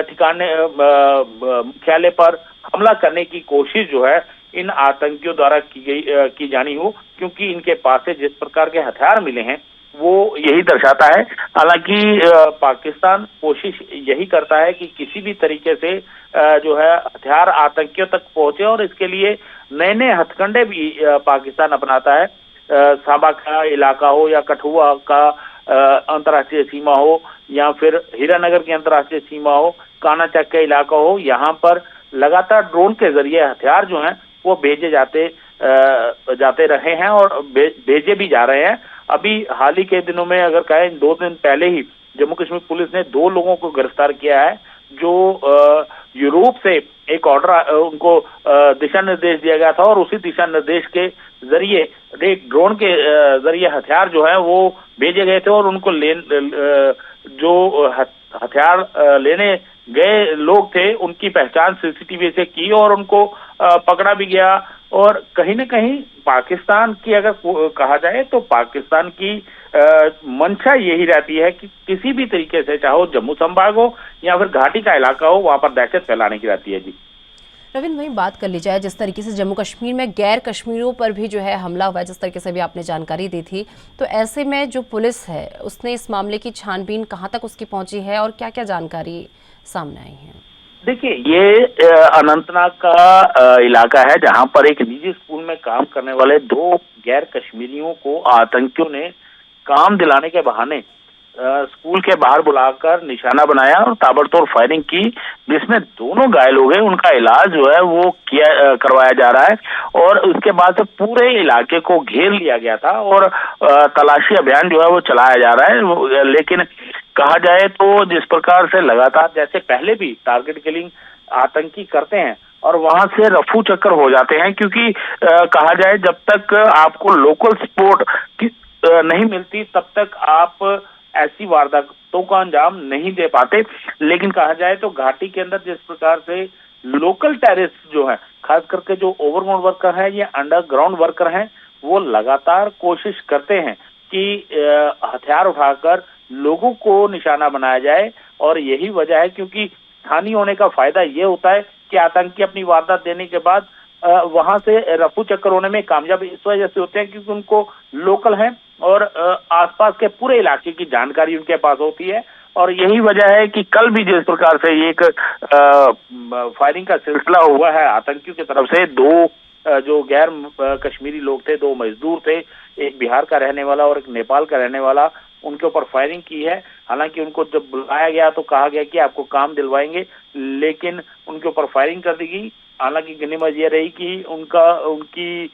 ठिकाने मुख्यालय पर हमला करने की कोशिश जो है इन आतंकियों द्वारा की जानी हो, क्योंकि इनके पास से जिस प्रकार के हथियार मिले हैं वो यही दर्शाता है। हालांकि पाकिस्तान कोशिश यही करता है कि किसी भी तरीके से जो है हथियार आतंकियों तक पहुंचे, और इसके लिए नए नए हथकंडे भी पाकिस्तान अपनाता है। सांबा का इलाका हो या कठुआ का अंतर्राष्ट्रीय सीमा हो, या फिर हीरानगर की अंतर्राष्ट्रीय सीमा हो, कानाचक का इलाका हो, यहाँ पर लगातार ड्रोन के जरिए हथियार जो हैं वो भेजे जाते रहे हैं और भेजे भी जा रहे हैं। अभी हाल ही के दिनों में अगर कहें 2 दिन पहले ही जम्मू कश्मीर पुलिस ने 2 लोगों को गिरफ्तार किया है, जो यूरोप से एक ऑर्डर उनको दिशा निर्देश दिया गया था, और उसी दिशा निर्देश के जरिए एक ड्रोन के जरिए हथियार जो है वो भेजे गए थे, और उनको जो हथियार लेने गए लोग थे उनकी पहचान CCTV से की और उनको पकड़ा भी गया। और कहीं न कहीं पाकिस्तान की अगर कहा जाए तो पाकिस्तान की मंशा यही रहती है कि किसी भी तरीके से, चाहे वो जम्मू संभाग हो या फिर घाटी का इलाका हो, वहां पर दहशत फैलाने की रहती है। जी रविंद्र, वही बात कर ली जाए, जिस तरीके से जम्मू कश्मीर में गैर कश्मीरियों पर भी जो है हमला हुआ है, जिस तरीके से भी आपने जानकारी दी थी, तो ऐसे में जो पुलिस है उसने इस मामले की छानबीन कहाँ तक उसकी पहुंची है और क्या क्या जानकारी सामने आई है? देखिए, ये अनंतनाग का इलाका है जहां पर एक निजी स्कूल में काम करने वाले 2 गैर कश्मीरियों को आतंकियों ने काम दिलाने के बहाने स्कूल के बाहर बुलाकर निशाना बनाया और ताबड़तोड़ फायरिंग की, जिसमें दोनों घायल हो गए। उनका इलाज जो है वो करवाया जा रहा है, और उसके बाद से पूरे इलाके को घेर लिया गया था और तलाशी अभियान जो है वो चलाया जा रहा है। लेकिन कहा जाए तो जिस प्रकार से लगातार, जैसे पहले भी टारगेट किलिंग आतंकी करते हैं और वहां से रफू चक्कर हो जाते हैं, क्योंकि कहा जाए जब तक आपको लोकल सपोर्ट नहीं मिलती तब तक आप ऐसी वारदातों का अंजाम नहीं दे पाते। लेकिन कहा जाए तो घाटी के अंदर जिस प्रकार से लोकल टेररिस्ट जो है, खास करके जो ओवरग्राउंड वर्कर हैं या अंडरग्राउंड वर्कर हैं, वो लगातार कोशिश करते हैं कि हथियार उठाकर लोगों को निशाना बनाया जाए। और यही वजह है, क्योंकि स्थानीय होने का फायदा ये होता है कि आतंकी अपनी वारदात देने के बाद वहां से रफू चक्कर होने में कामयाब इस वजह से होते हैं क्योंकि उनको लोकल हैं और आसपास के पूरे इलाके की जानकारी उनके पास होती है। और यही वजह है कि कल भी जिस प्रकार से एक फायरिंग का सिलसिला हुआ है आतंकियों की तरफ से, 2 जो गैर कश्मीरी लोग थे, 2 मजदूर थे, एक बिहार का रहने वाला और एक नेपाल का रहने वाला, उनके ऊपर फायरिंग की है। हालांकि उनको जब बुलाया गया तो कहा गया कि आपको काम दिलवाएंगे, लेकिन उनके ऊपर फायरिंग कर दी गई। हालांकि गनीमत ये रही कि उनकी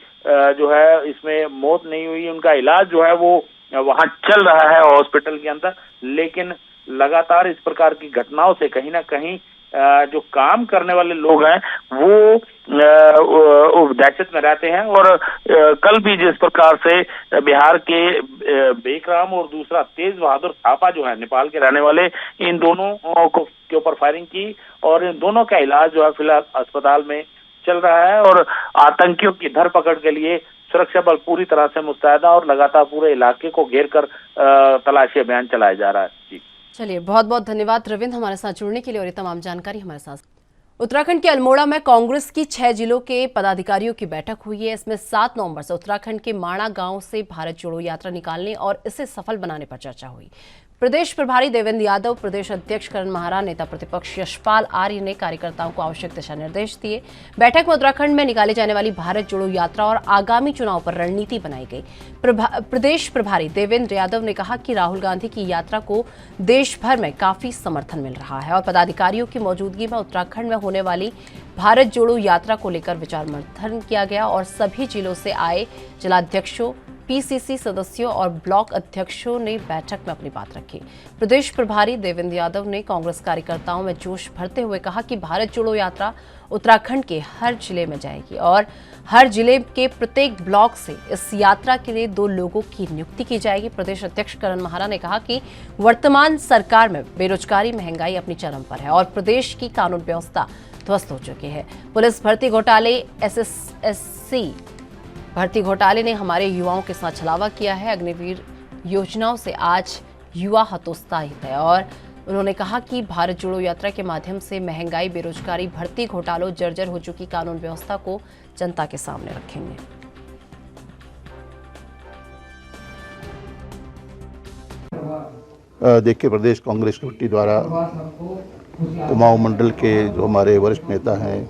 जो है इसमें मौत नहीं हुई, उनका इलाज जो है वो वहां चल रहा है हॉस्पिटल के अंदर। लेकिन लगातार इस प्रकार की घटनाओं से कहीं ना कहीं जो काम करने वाले लोग हैं वो दहशत में रहते हैं। और कल भी जिस प्रकार से बिहार के बेकराम और दूसरा तेज बहादुर थापा जो है नेपाल के रहने वाले, इन दोनों के ऊपर फायरिंग की और इन दोनों का इलाज जो है फिलहाल अस्पताल में चल रहा है। और आतंकियों की धरपकड़ के लिए सुरक्षा बल पूरी तरह से मुस्तैद है और लगातार पूरे इलाके को घेर कर तलाशी अभियान चलाया जा रहा है। जी चलिए, बहुत बहुत धन्यवाद रविंद्र हमारे साथ जुड़ने के लिए और ये तमाम जानकारी हमारे साथ। उत्तराखंड के अल्मोड़ा में कांग्रेस की 6 जिलों के पदाधिकारियों की बैठक हुई है। इसमें 7 नवंबर से उत्तराखंड के माणा गांव से भारत जोड़ो यात्रा निकालने और इसे सफल बनाने पर चर्चा हुई। प्रदेश प्रभारी देवेंद्र यादव, प्रदेश अध्यक्ष करण माहरा, नेता प्रतिपक्ष यशपाल आर्य ने कार्यकर्ताओं को आवश्यक दिशा निर्देश दिए। बैठक में उत्तराखंड में निकाली जाने वाली भारत जोड़ो यात्रा और आगामी चुनाव पर रणनीति बनाई गई। प्रदेश प्रभारी देवेंद्र यादव ने कहा कि राहुल गांधी की यात्रा को देश भर में काफी समर्थन मिल रहा है और पदाधिकारियों की मौजूदगी में उत्तराखंड में होने वाली भारत जोड़ो यात्रा को लेकर विचार मंथन किया गया और सभी जिलों से आए जिलाध्यक्षों, पीसीसी सदस्यों और ब्लॉक अध्यक्षों ने बैठक में अपनी बात रखी। प्रदेश प्रभारी देवेंद्र यादव ने कांग्रेस कार्यकर्ताओं में जोश भरते हुए कहा कि भारत जोड़ो यात्रा उत्तराखंड के हर जिले में जाएगी और हर जिले के प्रत्येक ब्लॉक से इस यात्रा के लिए 2 लोगों की नियुक्ति की जाएगी। प्रदेश अध्यक्ष करण माहरा ने कहा कि वर्तमान सरकार में बेरोजगारी, महंगाई अपनी चरम पर है और प्रदेश की कानून व्यवस्था ध्वस्त हो चुकी है। पुलिस भर्ती घोटाले, SSSC भर्ती घोटाले ने हमारे युवाओं के साथ छलावा किया है। अग्निवीर योजनाओं से आज युवा हतोत्साहित है और उन्होंने कहा कि भारत जोड़ो यात्रा के माध्यम से महंगाई, बेरोजगारी, भर्ती घोटालों, जर्जर हो चुकी कानून व्यवस्था को जनता के सामने रखेंगे। देखिए, प्रदेश कांग्रेस कमेटी द्वारा कुमाऊं मंडल के जो हमारे वरिष्ठ नेता हैं,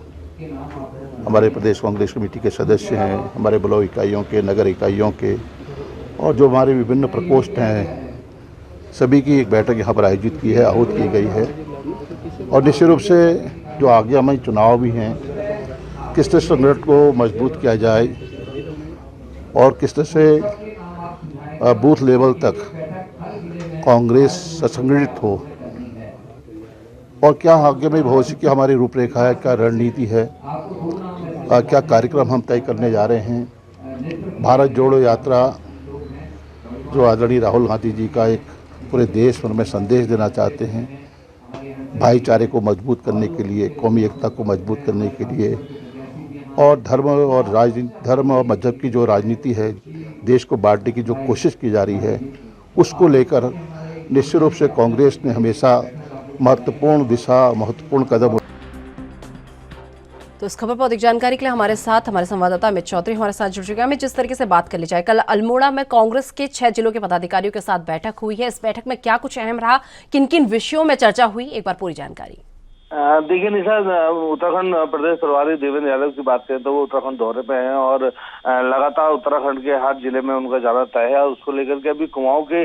हमारे प्रदेश कांग्रेस कमेटी के सदस्य हैं, हमारे ब्लॉक इकाइयों के, नगर इकाइयों के और जो हमारे विभिन्न प्रकोष्ठ हैं, सभी की एक बैठक यहाँ पर आयोजित की है, आहूत की गई है। और निश्चित रूप से जो आगे हमारे चुनाव भी हैं, किस तरह संगठन को मजबूत किया जाए और किस तरह से बूथ लेवल तक कांग्रेस संगठित हो और क्या आगे में भविष्य की हमारी रूपरेखा है, क्या रणनीति है, क्या कार्यक्रम हम तय करने जा रहे हैं। भारत जोड़ो यात्रा जो आदरणीय राहुल गांधी जी का एक पूरे देश भर में संदेश देना चाहते हैं, भाईचारे को मजबूत करने के लिए, कौमी एकता को मजबूत करने के लिए और धर्म और मजहब की जो राजनीति है, देश को बांटने की जो कोशिश की जा रही है, उसको लेकर निश्चित रूप से कांग्रेस ने हमेशा महत्वपूर्ण कदम। तो इस खबर पर अधिक जानकारी के लिए हमारे संवाददाता अमित चौधरी हमारे साथ जुड़ चुके हैं। अमित, जिस तरीके से बात कर ली जाए, कल अल्मोड़ा में कांग्रेस के 6 जिलों के पदाधिकारियों के साथ बैठक हुई है। इस बैठक में क्या कुछ अहम रहा, किन किन विषयों में चर्चा हुई, एक बार पूरी जानकारी। देखिए निशा, उत्तराखंड प्रदेश प्रभारी देवेंद्र यादव की बात करें तो वो उत्तराखंड दौरे पे हैं और लगातार उत्तराखंड के हर जिले में उनका जाना तय है। उसको लेकर के अभी कुमाऊं के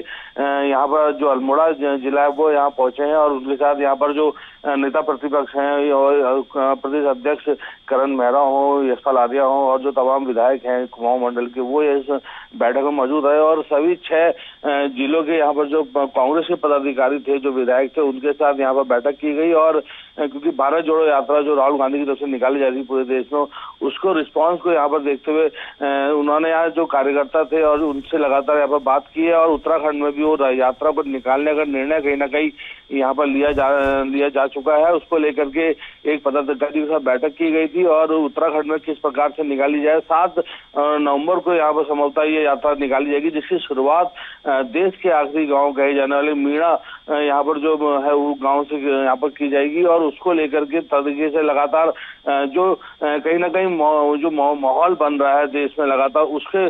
यहाँ पर जो अल्मोड़ा जिला है वो यहाँ पहुंचे हैं और उनके साथ यहाँ पर जो नेता प्रतिपक्ष हैं और प्रदेश अध्यक्ष करण मेहरा हो, यशपाल आर्या हो और जो तमाम विधायक हैं कुमाऊं मंडल के, वो इस बैठक में मौजूद है और सभी 6 जिलों के यहाँ पर जो कांग्रेस के पदाधिकारी थे, जो विधायक थे, उनके साथ यहाँ पर बैठक की गई। और क्योंकि भारत जोड़ो यात्रा जो राहुल गांधी की तरफ से निकाली जा रही पूरे देश में, उसको रिस्पांस को यहाँ पर देखते हुए उन्होंने यहाँ जो कार्यकर्ता थे और उनसे लगातार यहाँ पर बात की है और उत्तराखंड में भी वो यात्रा पर निकालने का निर्णय कहीं ना कहीं यहाँ पर लिया जा चुका है। उसको लेकर के एक पदाधिकारी के साथ बैठक की गई थी और उत्तराखंड में किस प्रकार से निकाली जाए। 7 नवंबर को यहाँ पर संभवतः ये यात्रा निकाली जाएगी, जिसकी शुरुआत देश के आखिरी गांव कहे जाने वाले मीणा यहाँ पर जो है वो गांव से यहाँ पर की जाएगी और उसको लेकर के तरीके से लगातार जो कहीं ना कहीं जो माहौल बन रहा है देश में लगातार, उसके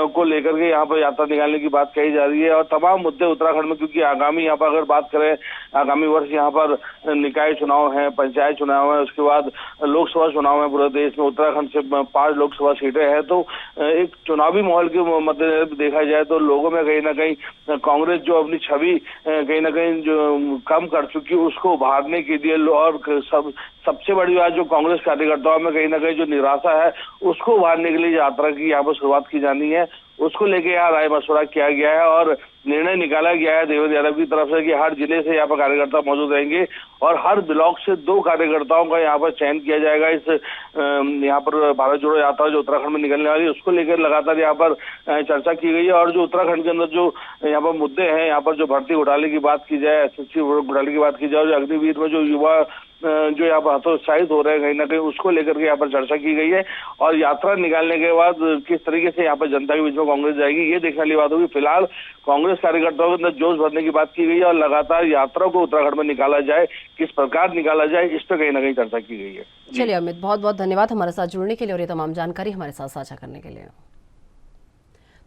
को लेकर के यहाँ पर यात्रा निकालने की बात कही जा रही है। और तमाम मुद्दे उत्तराखंड में, क्योंकि आगामी यहाँ पर अगर बात करें, आगामी वर्ष यहाँ पर निकाय चुनाव है, पंचायत चुनाव है, उसके बाद लोकसभा चुनाव है पूरे देश में। उत्तराखंड से 5 लोकसभा सीटें हैं, तो एक चुनावी माहौल के मद्देनजर देखा जाए तो लोगों में कहीं ना कहीं कांग्रेस जो अपनी छवि कहीं ना कहीं जो कम कर चुकी है, उसको उभारने के लिए और सबसे बड़ी बात जो कांग्रेस कार्यकर्ताओं में कहीं ना कहीं जो निराशा है, उसको उभारने के लिए यात्रा की यहाँ पर शुरुआत की जानी है। उसको लेके यहाँ राय मशवरा किया गया है और निर्णय निकाला गया है देवेंद्र यादव की तरफ से कि हर जिले से यहाँ पर कार्यकर्ता मौजूद रहेंगे और हर ब्लॉक से 2 कार्यकर्ताओं का यहाँ पर चयन किया जाएगा। इस यहाँ पर भारत जोड़ो यात्रा जो उत्तराखंड में निकलने वाली है, उसको लेकर लगातार यहाँ पर चर्चा की गई है। और जो उत्तराखंड के अंदर जो यहाँ पर मुद्दे हैं, यहाँ पर जो भर्ती घोटाले की बात की जाए, SSC घोटाले की बात की जाए, जो अग्निवीर में जो युवा जो यहाँ पर हतोत्साहित हो रहे हैं कहीं ना कहीं, उसको लेकर के यहाँ पर चर्चा की गई है। और यात्रा निकालने के बाद किस तरीके से यहाँ पर जनता के बीच में कांग्रेस जाएगी, ये देखने वाली बात होगी। फिलहाल कांग्रेस कार्यकर्ताओं के अंदर जोश भरने की बात की गई है और लगातार यात्रा को उत्तराखंड में निकाला जाए, किस प्रकार निकाला जाए, इस पर कहीं ना कहीं चर्चा की गई है। चलिए अमित, बहुत बहुत धन्यवाद हमारे साथ जुड़ने के लिए और ये तमाम जानकारी हमारे साथ साझा करने के लिए।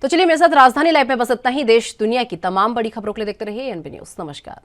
तो चलिए मेरे साथ राजधानी लाइव में बस इतना ही। देश दुनिया की तमाम बड़ी खबरों के लिए देखते रहिए एनबी न्यूज। नमस्कार।